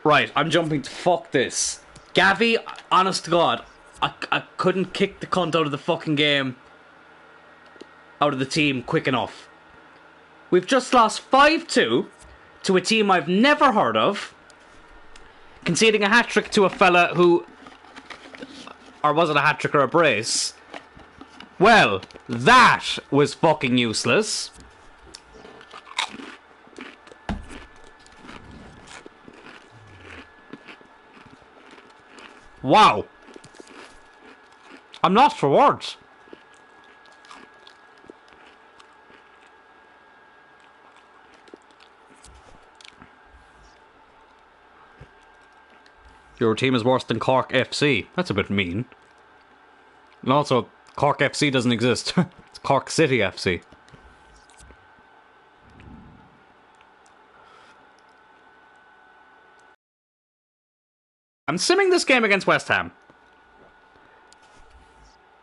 Right, I'm jumping to fuck this. Gavi, honest to God, I couldn't kick the cunt out of the fucking game. Out of the team quick enough. We've just lost 5-2 to a team I've never heard of. Conceding a hat-trick to a fella who... Or was it a hat-trick or a brace? Well, that was fucking useless. Wow. I'm lost for words. Your team is worse than Cork FC. That's a bit mean. And also, Cork FC doesn't exist. It's Cork City FC. I'm simming this game against West Ham.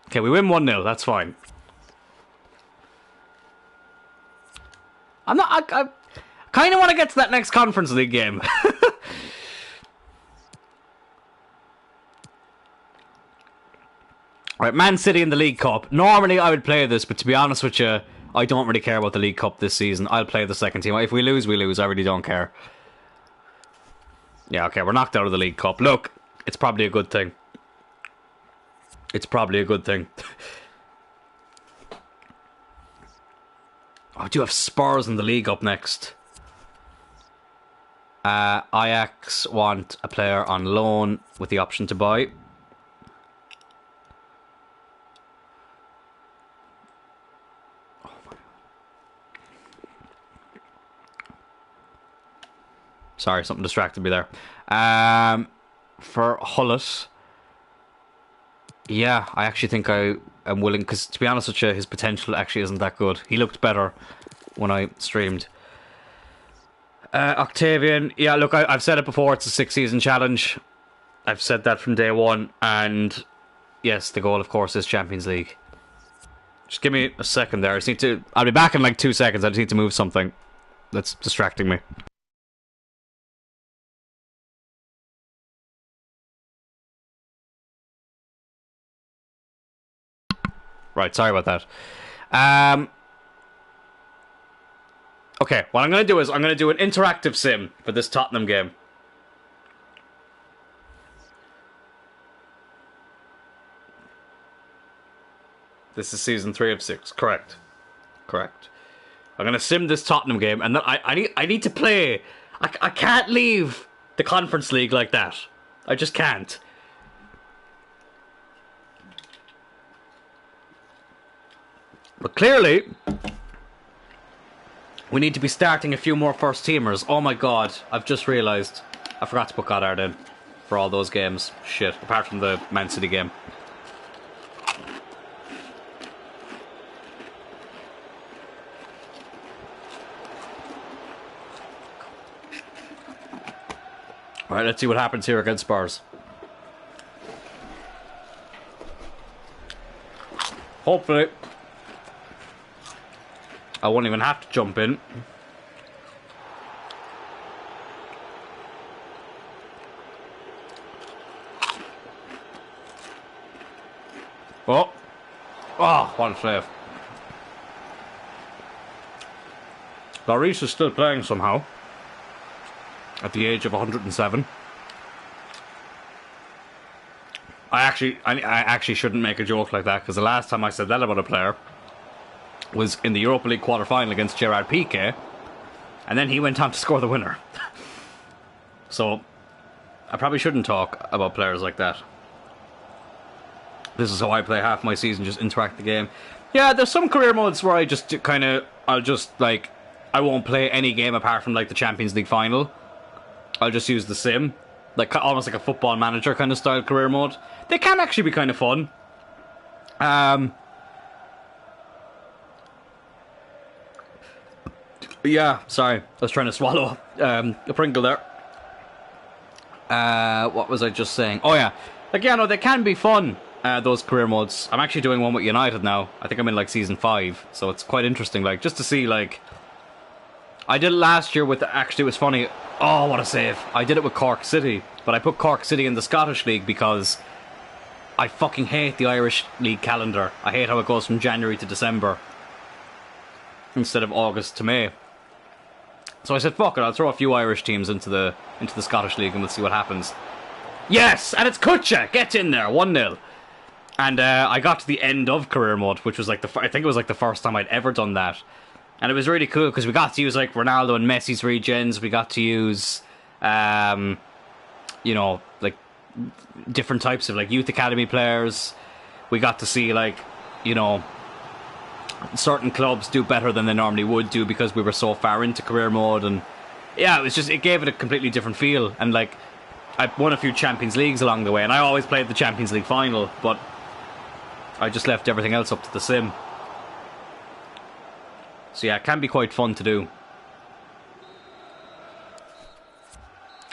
Okay, we win 1-0. That's fine. I kind of want to get to that next Conference League game. Right, Man City in the League Cup. Normally I would play this, but to be honest with you, I don't really care about the League Cup this season. I'll play the second team. If we lose, we lose. I really don't care. Yeah, okay, we're knocked out of the League Cup. Look, it's probably a good thing. It's probably a good thing. Oh, do you have Spurs in the league up next? Ajax want a player on loan with the option to buy. Sorry, something distracted me there. For Hullet, yeah, I actually think I am willing, because to be honest with you, his potential actually isn't that good. He looked better when I streamed. Octavian, yeah, look, I've said it before, it's a 6-season challenge. I've said that from day one, and yes, the goal, of course, is Champions League. Just give me a second there. I just need to... I'll be back in like 2 seconds. I just need to move something that's distracting me. Right, sorry about that. Okay, what I'm going to do is I'm going to do an interactive sim for this Tottenham game. This is season 3 of 6. Correct. Correct. I'm going to sim this Tottenham game, and then I need to play. I can't leave the Conference League like that. I just can't. But clearly, we need to be starting a few more first teamers. Oh my god, I've just realised I forgot to put Goddard in for all those games. Shit, apart from the Man City game. Alright, let's see what happens here against Spurs. Hopefully I won't even have to jump in. Oh, what a save. Lloris is still playing somehow at the age of 107. I actually shouldn't make a joke like that, because the last time I said that about a player was in the Europa League quarter-final against Gerard Piqué, and then he went on to score the winner. So I probably shouldn't talk about players like that. This is how I play half my season, just interact the game. Yeah, there's some career modes where I just I won't play any game apart from like the Champions League final. I'll just use the sim, like almost like a Football Manager kind of style career mode. They can actually be kind of fun. Yeah, sorry, I was trying to swallow a Pringle there. What was I just saying? Oh yeah, like yeah, no, they can be fun. Those career modes. I'm actually doing one with United now. I think I'm in like season 5, so it's quite interesting. Like just to see, like, I did it last year with. Actually, it was funny. Oh, what a save! I did it with Cork City, but I put Cork City in the Scottish League because I fucking hate the Irish League calendar. I hate how it goes from January to December instead of August to May. So I said, fuck it, I'll throw a few Irish teams into the Scottish League and we'll see what happens. Yes! And it's Kutcha! Get in there! 1-0. And I got to the end of career mode, which was like I think it was like the first time I'd ever done that. And it was really cool because we got to use like Ronaldo and Messi's regens. We got to use, you know, like different types of like youth academy players. We got to see like, you know, certain clubs do better than they normally would do because we were so far into career mode. And yeah, it gave it a completely different feel. And like, I won a few Champions Leagues along the way, and I always played the Champions League final, but I just left everything else up to the sim. So yeah, it can be quite fun to do.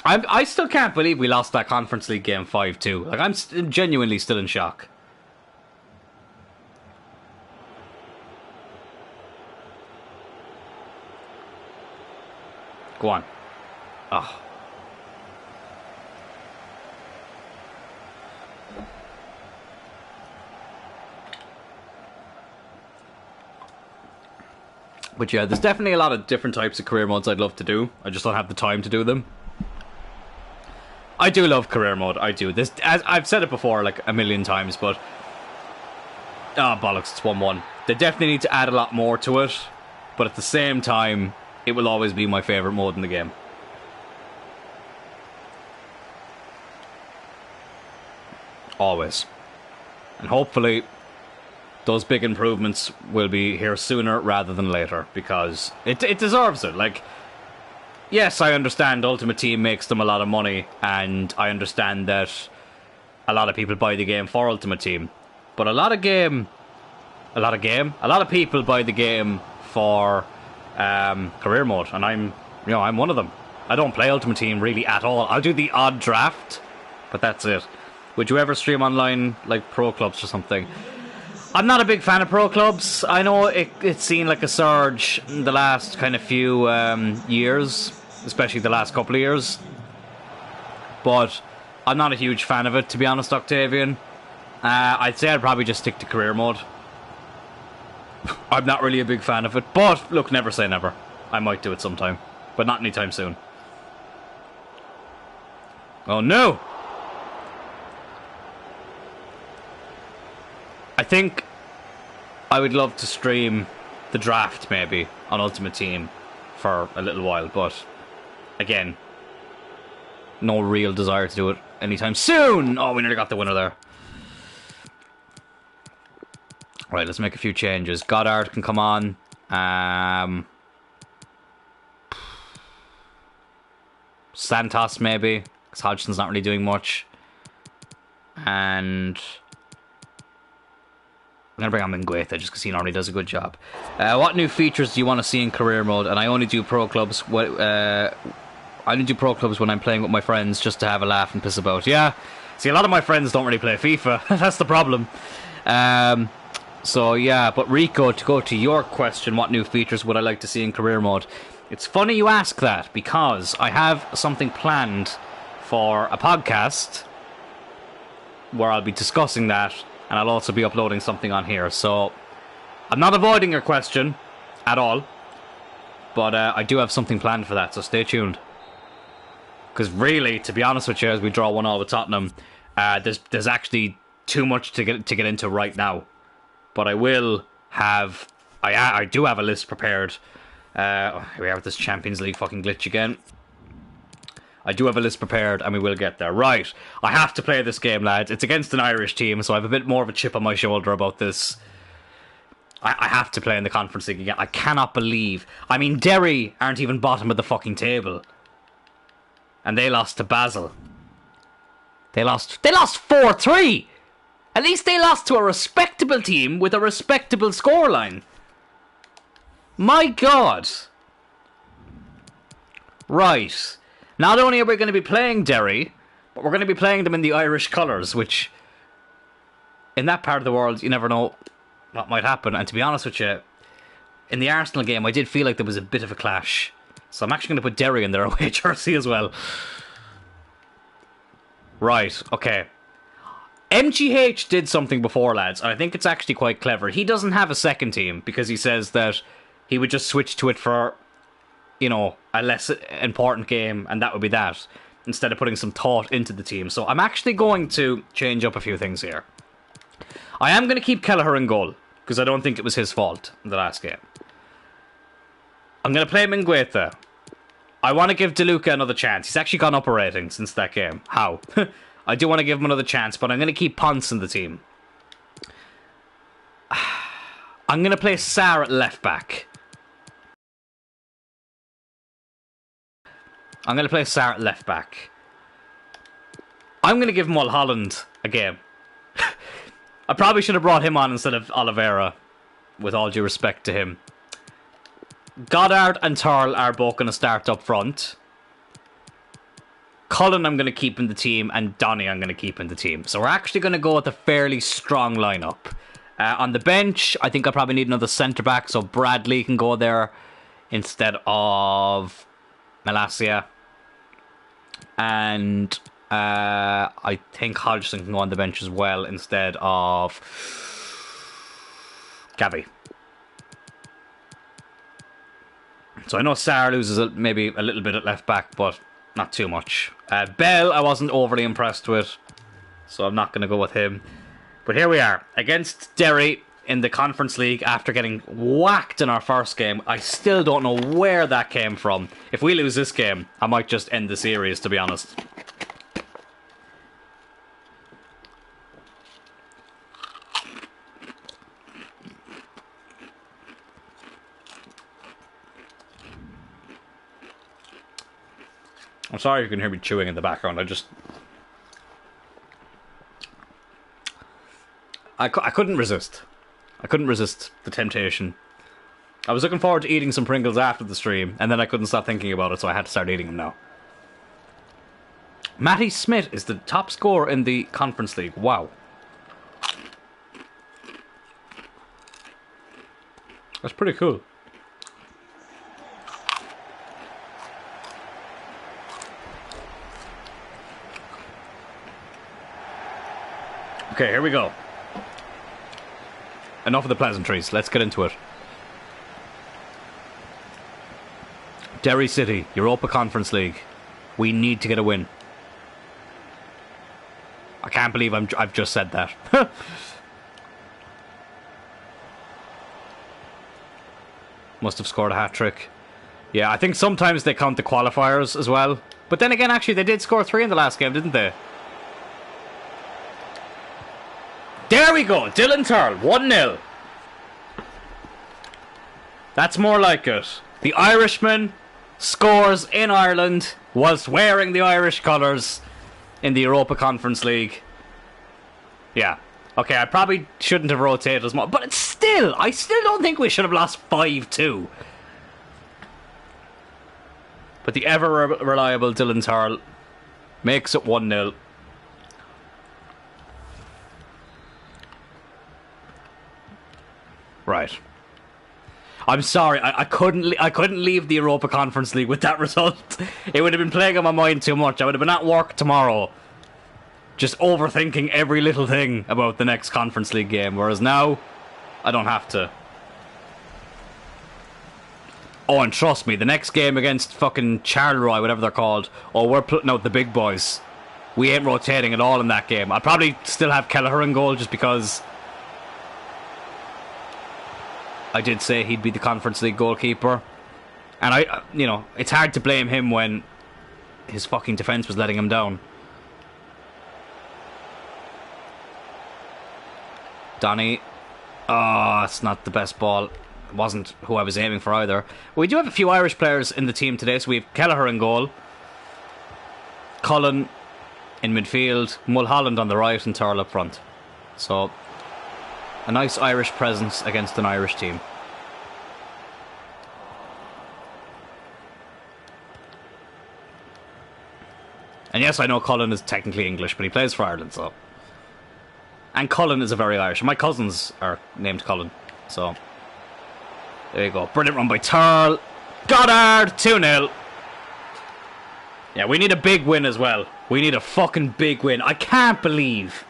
I still can't believe we lost that Conference League game 5-2. Like, I'm genuinely still in shock. Go on. Oh. But yeah, there's definitely a lot of different types of career modes I'd love to do. I just don't have the time to do them. I do love career mode. I do. This, as I've said it before like a million times, but oh bollocks, it's 1-1. They definitely need to add a lot more to it, but at the same time, it will always be my favourite mode in the game. Always. And hopefully those big improvements will be here sooner rather than later, because it deserves it. Like, yes, I understand Ultimate Team makes them a lot of money, and I understand that a lot of people buy the game for Ultimate Team, but a lot of people buy the game for career mode, and I'm You know, I'm one of them. I don't play Ultimate Team really at all. I'll do the odd draft, but that's it. Would you ever stream online like pro clubs or something? I'm not a big fan of pro clubs. I know it's seen like a surge in the last kind of few years, especially the last couple of years. But I'm not a huge fan of it, to be honest, Octavian. I'd say I'd probably just stick to career mode. I'm not really a big fan of it. But, look, never say never. I might do it sometime. But not anytime soon. Oh, no! I think I would love to stream the draft, maybe, on Ultimate Team for a little while. But, again, no real desire to do it anytime soon! Oh, we nearly got the winner there. Right, let's make a few changes. Goddard can come on. Santos, maybe, because Hodgson's not really doing much. And I'm going to bring on Mingueza just because he normally does a good job. What new features do you want to see in career mode? And I only do pro clubs. I only do pro clubs when I'm playing with my friends just to have a laugh and piss about. Yeah, see, a lot of my friends don't really play FIFA. That's the problem. So yeah, but Rico, to go to your question, what new features would I like to see in career mode? It's funny you ask that, because I have something planned for a podcast where I'll be discussing that, and I'll also be uploading something on here. So I'm not avoiding your question at all, but I do have something planned for that, so stay tuned. Because really, to be honest with you, as we draw 1-1 with Tottenham, there's actually too much to get into right now. But I will have... I do have a list prepared. Here we are with this Champions League fucking glitch again. I do have a list prepared, and we will get there. Right, I have to play this game, lads. It's against an Irish team, so I have a bit more of a chip on my shoulder about this. I have to play in the Conference League again. I cannot believe... I mean, Derry aren't even bottom of the fucking table. And they lost to Basel. They lost 4-3! At least they lost to a respectable team with a respectable scoreline. My God. Right. Not only are we going to be playing Derry, but we're going to be playing them in the Irish colours, which, in that part of the world, you never know what might happen. And to be honest with you, in the Arsenal game, I did feel like there was a bit of a clash. So I'm actually going to put Derry in their away jersey as well. Right, okay. MGH did something before, lads, and I think it's actually quite clever. He doesn't have a second team because he says that he would just switch to it for, you know, a less important game, and that would be that, instead of putting some thought into the team. So I'm actually going to change up a few things here. I am going to keep Kelleher in goal, because I don't think it was his fault in the last game. I'm going to play Mingueza. I want to give DeLuca another chance. He's actually gone up a rating since that game. How? I do want to give him another chance, but I'm going to keep Ponce in the team. I'm going to play Sarr at left back. I'm going to play Sarr at left back. I'm going to give Mulholland a game. I probably should have brought him on instead of Oliveira, with all due respect to him. Goddard and Tyrrell are both going to start up front. Cullen I'm going to keep in the team, and Donny I'm going to keep in the team. So we're actually going to go with a fairly strong lineup. On the bench, I think I probably need another centre-back, so Bradley can go there instead of Malacia. And I think Hodgson can go on the bench as well instead of Gavi. So I know Sarr loses maybe a little bit at left back, but not too much. Bell I wasn't overly impressed with, so I'm not going to go with him. But here we are, against Derry in the Conference League after getting whacked in our first game. I still don't know where that came from. If we lose this game, I might just end the series, to be honest. I'm sorry if you can hear me chewing in the background. I couldn't resist. I couldn't resist the temptation I was looking forward to eating some Pringles after the stream, and then I couldn't stop thinking about it, so I had to start eating them now. Matty Smith is the top scorer in the Conference League. Wow. That's pretty cool. Okay, here we go. Enough of the pleasantries. Let's get into it. Derry City, Europa Conference League. We need to get a win. I can't believe I've just said that. Must have scored a hat-trick. Yeah, I think sometimes they count the qualifiers as well. But then again, actually, they did score 3 in the last game, didn't they? There we go, Dylan Tyrrell, 1-0. That's more like it. The Irishman scores in Ireland whilst wearing the Irish colours in the Europa Conference League. Yeah. Okay, I probably shouldn't have rotated as much, but it's still, I still don't think we should have lost 5-2. But the ever-reliable Dylan Tyrrell makes it 1-0. Right. I'm sorry, I couldn't leave the Europa Conference League with that result. It would have been playing on my mind too much. I would have been at work tomorrow, just overthinking every little thing about the next Conference League game. Whereas now, I don't have to. Oh, and trust me, the next game against fucking Charleroi, whatever they're called, oh, we're putting out the big boys. We ain't rotating at all in that game. I'll probably still have Kelleher in goal just because I did say he'd be the Conference League goalkeeper. And you know, it's hard to blame him when his fucking defence was letting him down. Donny. Oh, it's not the best ball. It wasn't who I was aiming for either. We do have a few Irish players in the team today, so we have Kelleher in goal, Cullen in midfield, Mulholland on the right, and Tyrrell up front. So a nice Irish presence against an Irish team. And yes, I know Cullen is technically English, but he plays for Ireland, so. And Cullen is a very Irish. My cousins are named Cullen, so. There you go. Brilliant run by Tyrrell. Goddard, 2-0. Yeah, we need a big win as well. We need a fucking big win. I can't believe.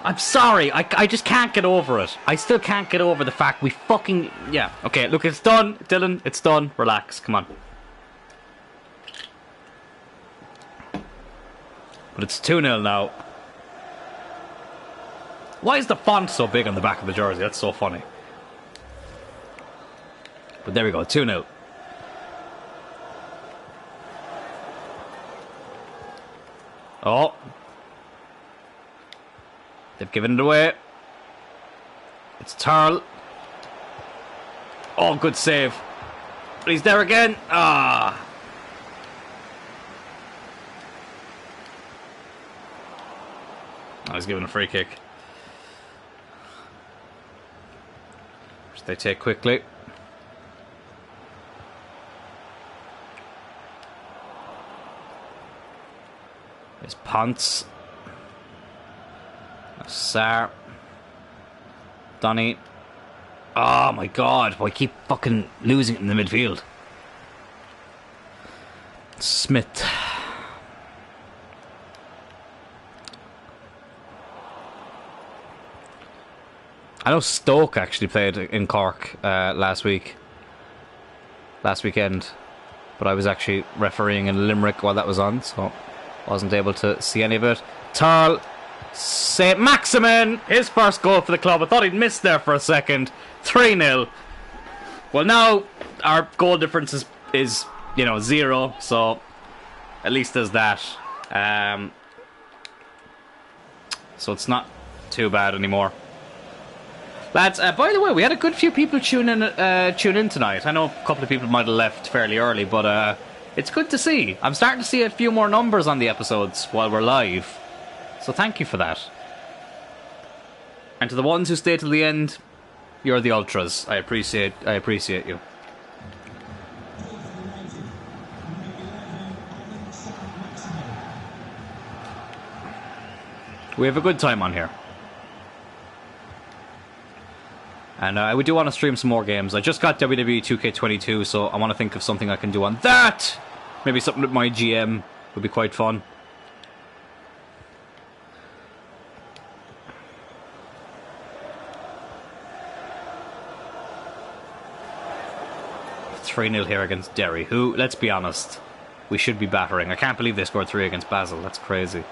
I'm sorry, I just can't get over it. I still can't get over the fact we fucking... Yeah, okay, look, it's done, Dylan, it's done. Relax, come on. But it's 2-0 now. Why is the font so big on the back of the jersey? That's so funny. But there we go, 2-0. Oh. They've given it away. It's Tyrrell. Oh, good save. But he's there again. Ah. Oh, he's given a free kick. Which they take quickly. There's Ponce. Sar. Donny. Oh my god, I keep fucking losing it in the midfield. Smith. I know Stoke actually played in Cork last weekend, but I was actually refereeing in Limerick while that was on, so wasn't able to see any of it. Tyrrell. St. Maximin, his first goal for the club. I thought he'd missed there for a second. 3-0. Well, now our goal difference is you know, 0, so at least there's that. So it's not too bad anymore. Lads, by the way, we had a good few people tune in tonight. I know a couple of people might have left fairly early, but it's good to see. I'm starting to see a few more numbers on the episodes while we're live. So thank you for that. And to the ones who stay till the end, You're the ultras. I appreciate you. We have a good time on here. And we do want to stream some more games. I just got WWE 2K22, so I want to think of something I can do on that. Maybe something with my GM would be quite fun. "3-0 here against Derry, who, let's be honest, we should be battering. I can't believe they scored 3 against Basel. That's crazy.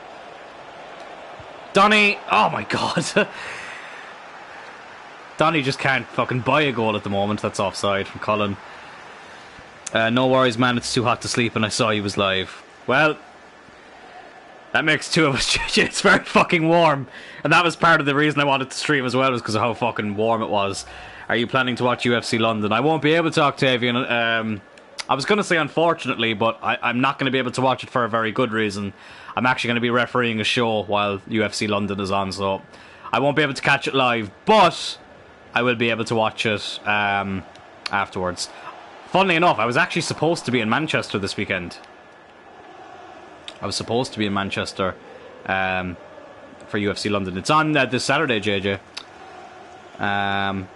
Donny! Oh my god. Donny just can't fucking buy a goal at the moment. That's offside from Cullen. No worries, man. It's too hot to sleep and I saw you was live. Well, that makes two of us. It's very fucking warm. And that was part of the reason I wanted to stream as well, was because of how fucking warm it was. Are you planning to watch UFC London? I won't be able to, Octavian. I was going to say unfortunately, but I'm not going to be able to watch it for a very good reason. I'm actually going to be refereeing a show while UFC London is on, so I won't be able to catch it live, but I will be able to watch it afterwards. Funnily enough, I was actually supposed to be in Manchester this weekend. I was supposed to be in Manchester for UFC London. It's on this Saturday, JJ. The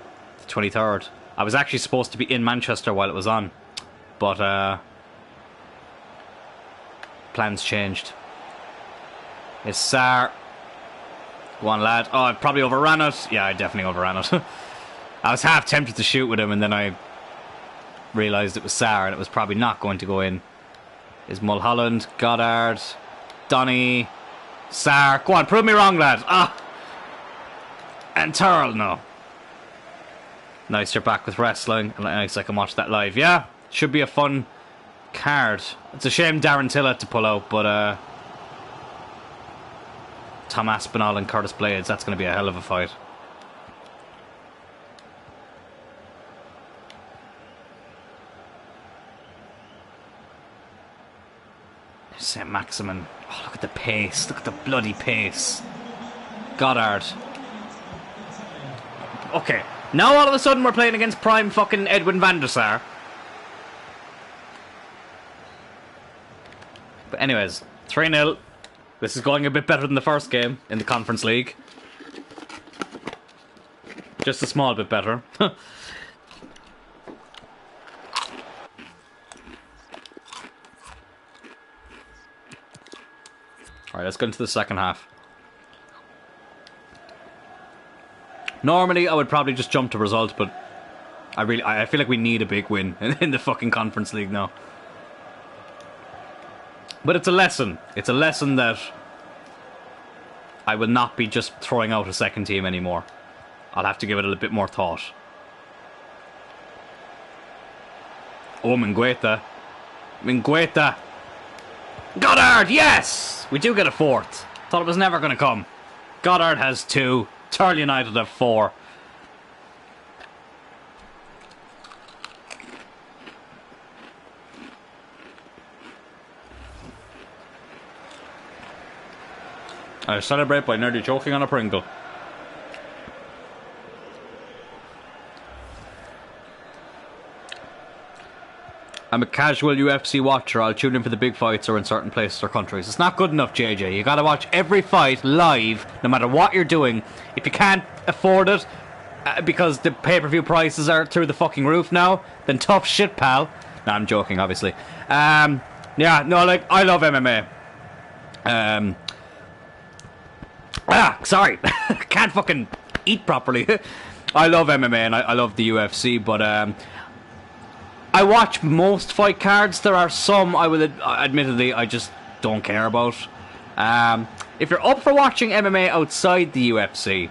23rd. I was actually supposed to be in Manchester while it was on, but plans changed. It's Sar. Go on, lad. Oh, I probably overran it. Yeah, I definitely overran it. I was half tempted to shoot with him, and then I realised it was Sar, and it was probably not going to go in. Is Mulholland, Goddard, Donny, Sar. Go on, prove me wrong, lad. Ah! And Tyrrell, no. Nice, you're back with wrestling. Nice, I can watch that live. Yeah, should be a fun card. It's a shame Darren Till had to pull out, but Tom Aspinall and Curtis Blades, that's going to be a hell of a fight. St. Maximin. Oh, look at the pace. Look at the bloody pace. Goddard. Okay. Now all of a sudden we're playing against prime fucking Edwin van der Sar. But anyways, 3-0. This is going a bit better than the first game in the Conference League. Just a small bit better. Alright, let's go into the second half. Normally, I would probably just jump to result, but I feel like we need a big win in the fucking Conference League now. But it's a lesson. It's a lesson that I will not be just throwing out a second team anymore. I'll have to give it a little bit more thought. Oh, Mingueta. Mingueta. Goddard, yes! We do get a fourth. Thought it was never going to come. Goddard has 2. Tyrrell United have 4. I celebrate by nearly choking on a Pringle. I'm a casual UFC watcher. I'll tune in for the big fights or in certain places or countries. It's not good enough, JJ. You gotta watch every fight live, no matter what you're doing. If you can't afford it, because the pay-per-view prices are through the fucking roof now, then tough shit, pal. No, I'm joking, obviously. Yeah, no, like, I love MMA. Sorry. Can't fucking eat properly. I love MMA and I love the UFC, but I watch most fight cards. There are some I will admittedly I just don't care about. If you're up for watching MMA outside the UFC,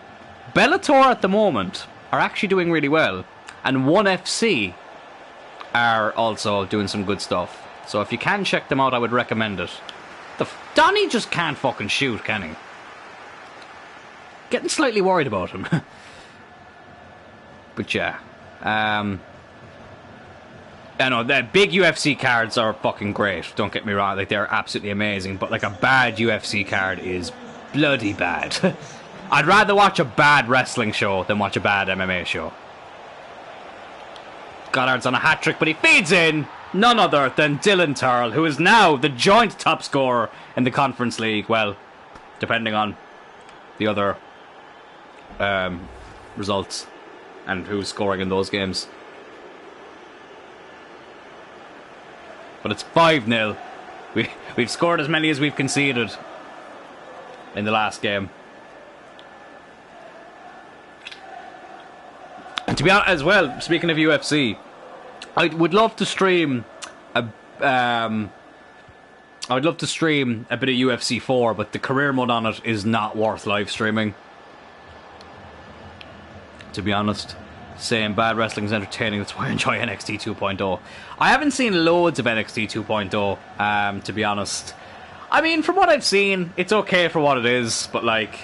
Bellator at the moment are actually doing really well, and ONE FC are also doing some good stuff. So if you can check them out, I would recommend it. Donny just can't fucking shoot, can he? Getting slightly worried about him. But yeah. I know, the big UFC cards are fucking great, don't get me wrong, like they're absolutely amazing, but like a bad UFC card is bloody bad. I'd rather watch a bad wrestling show than watch a bad MMA show. Goddard's on a hat-trick, but he feeds in none other than Dylan Tyrrell, who is now the joint top scorer in the Conference League. Well, depending on the other results and who's scoring in those games. But it's 5-0. We've scored as many as we've conceded in the last game. And to be honest, as well, speaking of UFC, I would love to stream a bit of UFC 4, but the career mode on it is not worth live streaming. To be honest, saying bad wrestling is entertaining. That's why I enjoy NXT 2.0. I haven't seen loads of NXT 2.0, to be honest. I mean, from what I've seen, it's okay for what it is, but like,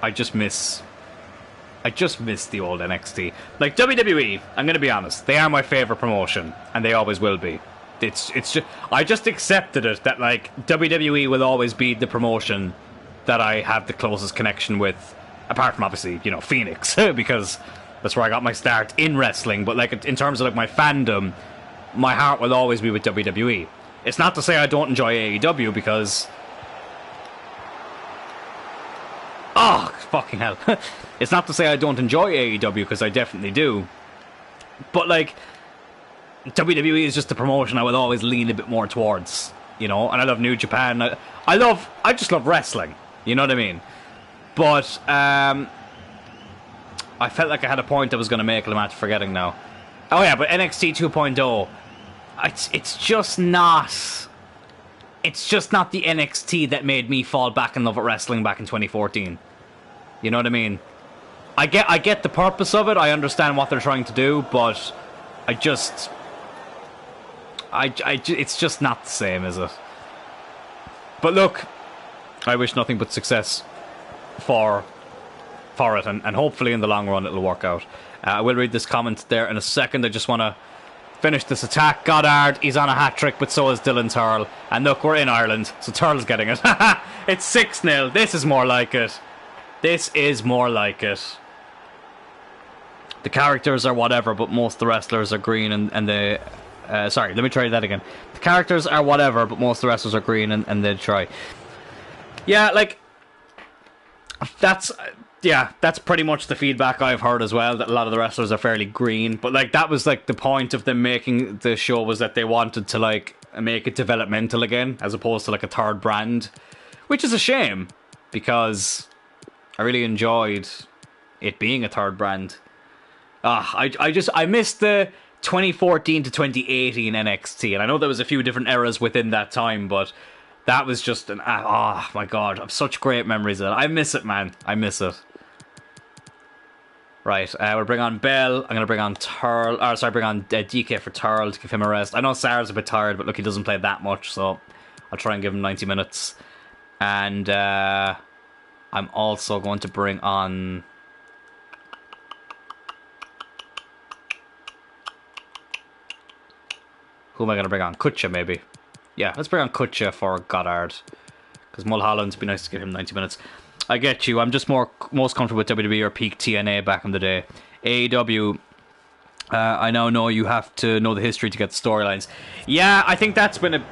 I just miss the old NXT. Like WWE, I'm going to be honest, they are my favourite promotion, and they always will be. It's just, I just accepted it that like WWE will always be the promotion that I have the closest connection with, apart from obviously, you know, Phoenix, because that's where I got my start in wrestling. But like in terms of like my fandom, my heart will always be with WWE. It's not to say I don't enjoy AEW, because oh, fucking hell. It's not to say I don't enjoy AEW, because I definitely do. But, like, WWE is just a promotion I would always lean a bit more towards, you know? And I love New Japan. I just love wrestling, you know what I mean? But, I felt like I had a point I was going to make, and I'm forgetting now. Oh, yeah, but NXT 2.0, it's just not the NXT that made me fall back in love with wrestling back in 2014. You know what I mean? I get the purpose of it. I understand what they're trying to do, but it's just not the same, is it? But look, I wish nothing but success for it, and hopefully in the long run it'll work out. I will read this comment there in a second. I just want to finish this attack. Goddard, he's on a hat-trick, but so is Dylan Tyrrell. And look, we're in Ireland, so Tyrrell's getting it. It's 6-0. This is more like it. This is more like it. The characters are whatever, but most of the wrestlers are green, and they... sorry, let me try that again. The characters are whatever, but most of the wrestlers are green, and they try. Yeah, like... That's pretty much the feedback I've heard as well, that a lot of the wrestlers are fairly green. But, like, that was, like, the point of them making the show, was that they wanted to, like, make it developmental again, as opposed to, like, a third brand. Which is a shame, because I really enjoyed it being a third brand. I missed the 2014 to 2018 NXT, and I know there was a few different eras within that time, but that was just an... oh, my God, I have such great memories of it. I miss it, man. I miss it. Right, we'll bring on Bell. I'm going to bring on bring on DK for Tyrrell to give him a rest. I know Sarah's a bit tired, but look, he doesn't play that much, so I'll try and give him 90 minutes. And I'm also going to bring on... Who am I going to bring on? Kutcha, maybe. Yeah, let's bring on Kutcha for Goddard. Because Mulholland, it'd be nice to give him 90 minutes. I get you. I'm just most comfortable with WWE or peak TNA back in the day. AEW, I now know you have to know the history to get the storylines. Yeah, I think it's been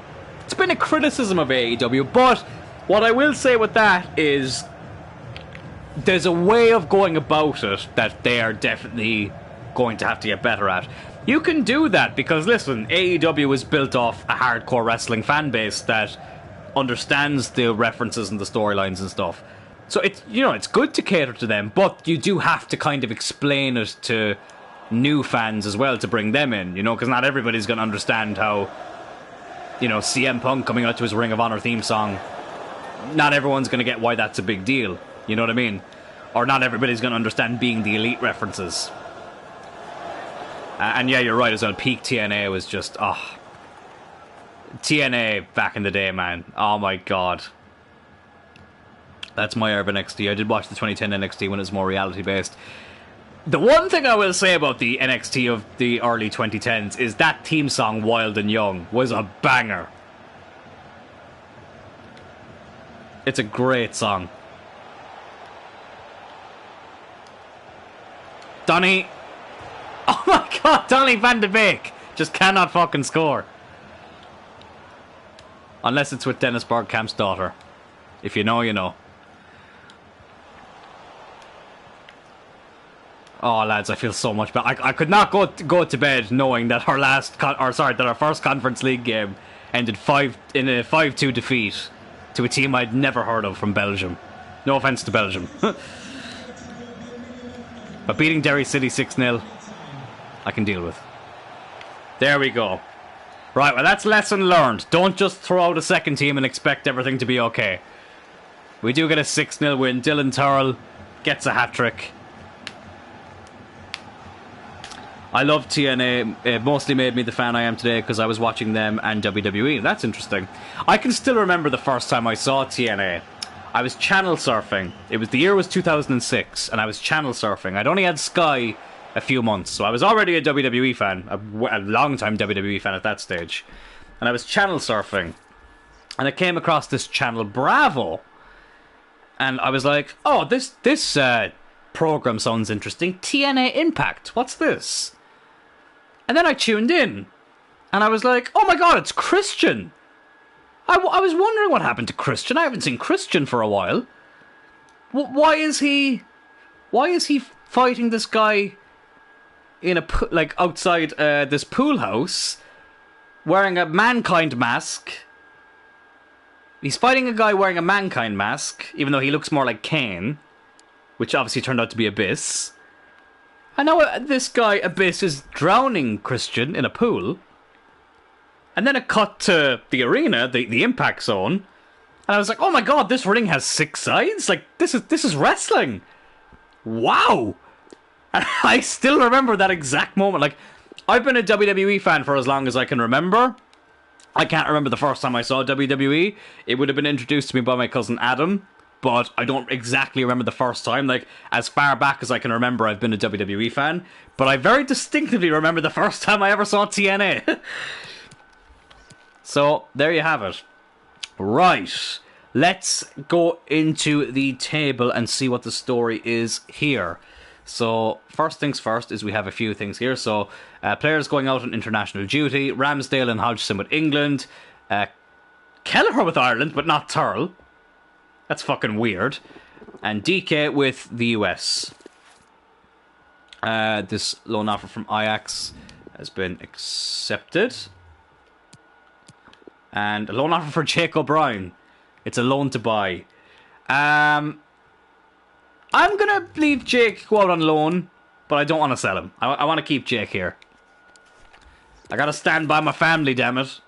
a criticism of AEW, but what I will say with that is there's a way of going about it that they are definitely going to have to get better at. You can do that because, listen, AEW is built off a hardcore wrestling fan base that understands the references and the storylines and stuff. So it's good to cater to them, but you do have to kind of explain it to new fans as well to bring them in, because not everybody's going to understand how, CM Punk coming out to his Ring of Honor theme song, not everyone's going to get why that's a big deal, you know what I mean? Or not everybody's going to understand Being the Elite references. And yeah, you're right as well, peak TNA was just, TNA back in the day, man. Oh my God. That's my urban NXT. I did watch the 2010 NXT when it was more reality based. The one thing I will say about the NXT of the early 2010s is that theme song, Wild and Young, was a banger. It's a great song. Donnie. Oh my God, Donny van de Beek just cannot fucking score. Unless it's with Dennis Bergkamp's daughter. If you know, you know. Oh, lads, I feel so much better. I could not go to bed knowing that our first Conference League game ended in a 5-2 defeat to a team I'd never heard of from Belgium. No offense to Belgium. But beating Derry City 6-0, I can deal with. There we go. Right, well, that's lesson learned. Don't just throw out a second team and expect everything to be okay. We do get a 6-0 win. Dylan Tyrrell gets a hat-trick. I love TNA. It mostly made me the fan I am today because I was watching them and WWE. That's interesting. I can still remember the first time I saw TNA. I was channel surfing. The year was 2006, and I was channel surfing. I'd only had Sky a few months, so I was already a WWE fan, a long-time WWE fan at that stage. And I was channel surfing, and I came across this channel Bravo, and I was like, "Oh, this program sounds interesting. TNA Impact. What's this?" And then I tuned in, and I was like, "Oh my god, it's Christian!" I was wondering what happened to Christian. I haven't seen Christian for a while. Why is he fighting this guy in outside this pool house, wearing a Mankind mask? He's fighting a guy wearing a Mankind mask, even though he looks more like Kane, which obviously turned out to be Abyss. I know this guy, Abyss, is drowning Christian in a pool. And then it cut to the arena, the impact zone. And I was like, oh my god, this ring has 6 sides? Like, this is wrestling. Wow. And I still remember that exact moment. Like, I've been a WWE fan for as long as I can remember. I can't remember the first time I saw WWE. It would have been introduced to me by my cousin Adam. But I don't exactly remember the first time. Like, as far back as I can remember, I've been a WWE fan. But I very distinctively remember the first time I ever saw TNA. So, there you have it. Right. Let's go into the table and see what the story is here. So, first things first is we have a few things here. So, players going out on international duty. Ramsdale and Hodgson with England. Kelleher with Ireland, but not Tyrrell. That's fucking weird. And DK with the US. This loan offer from Ajax has been accepted. And a loan offer for Jake O'Brien. It's a loan to buy. I'm going to leave Jake go out on loan, but I don't want to sell him. I want to keep Jake here. I got to stand by my family, damn it.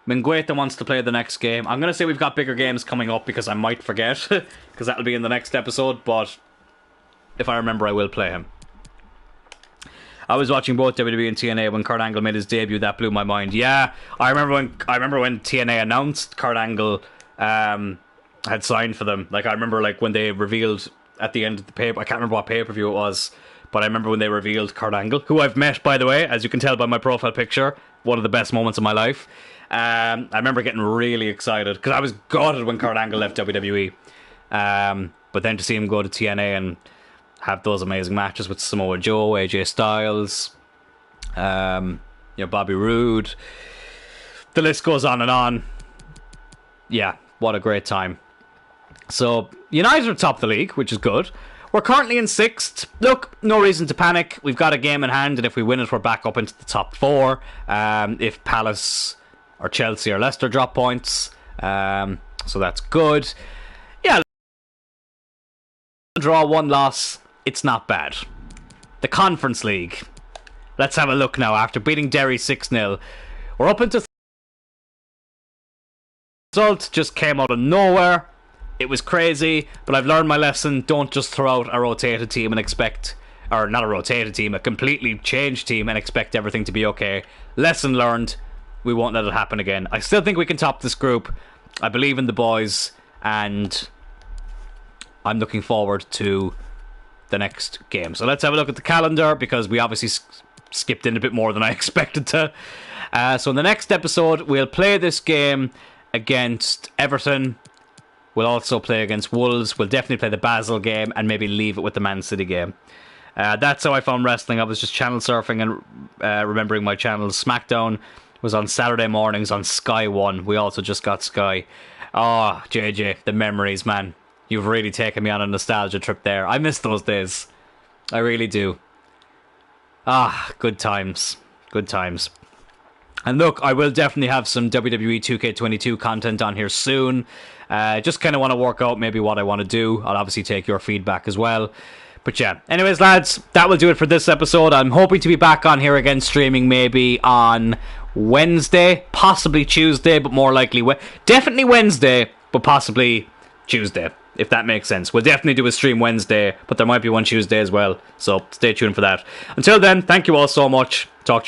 Mingueta wants to play the next game. I'm going to say we've got bigger games coming up because I might forget. Because that'll be in the next episode. But if I remember, I will play him. I was watching both WWE and TNA when Kurt Angle made his debut. That blew my mind. Yeah, I remember when TNA announced Kurt Angle had signed for them. Like, I remember like when they revealed at the end of the paper. I can't remember what pay-per-view it was. But I remember when they revealed Kurt Angle, who I've met, by the way, as you can tell by my profile picture. One of the best moments of my life. I remember getting really excited because I was gutted when Kurt Angle left WWE. But then to see him go to TNA and have those amazing matches with Samoa Joe, AJ Styles, Bobby Roode, the list goes on and on. Yeah, what a great time. So United are top of the league, which is good. We're currently in 6th. Look, no reason to panic. We've got a game in hand, and if we win it, we're back up into the top 4. If Palace or Chelsea or Leicester drop points, so that's good. Yeah, draw, 1 loss. It's not bad. The Conference League. Let's have a look now. After beating Derry 6-0, we're up into result just came out of nowhere. It was crazy, but I've learned my lesson. Don't just throw out a rotated team and expect, or not a rotated team, a completely changed team and expect everything to be okay. Lesson learned. We won't let it happen again. I still think we can top this group. I believe in the boys, and I'm looking forward to the next game. So let's have a look at the calendar, because we obviously skipped in a bit more than I expected to. So in the next episode, we'll play this game against Everton. We'll also play against Wolves. We'll definitely play the Basel game and maybe leave it with the Man City game. That's how I found wrestling. I was just channel surfing and remembering my channels. SmackDown was on Saturday mornings on Sky 1. We also just got Sky. Oh, JJ, the memories, man. You've really taken me on a nostalgia trip there. I miss those days. I really do. Ah, good times. Good times. And look, I will definitely have some WWE 2K22 content on here soon. Just kind of want to work out maybe what I want to do. I'll obviously take your feedback as well. But yeah, anyways, lads, that will do it for this episode. I'm hoping to be back on here again streaming maybe on Wednesday, possibly Tuesday, but more likely definitely Wednesday, but possibly Tuesday, if that makes sense. We'll definitely do a stream Wednesday, but there might be one Tuesday as well, so stay tuned for that. Until then, thank you all so much. Talk to you.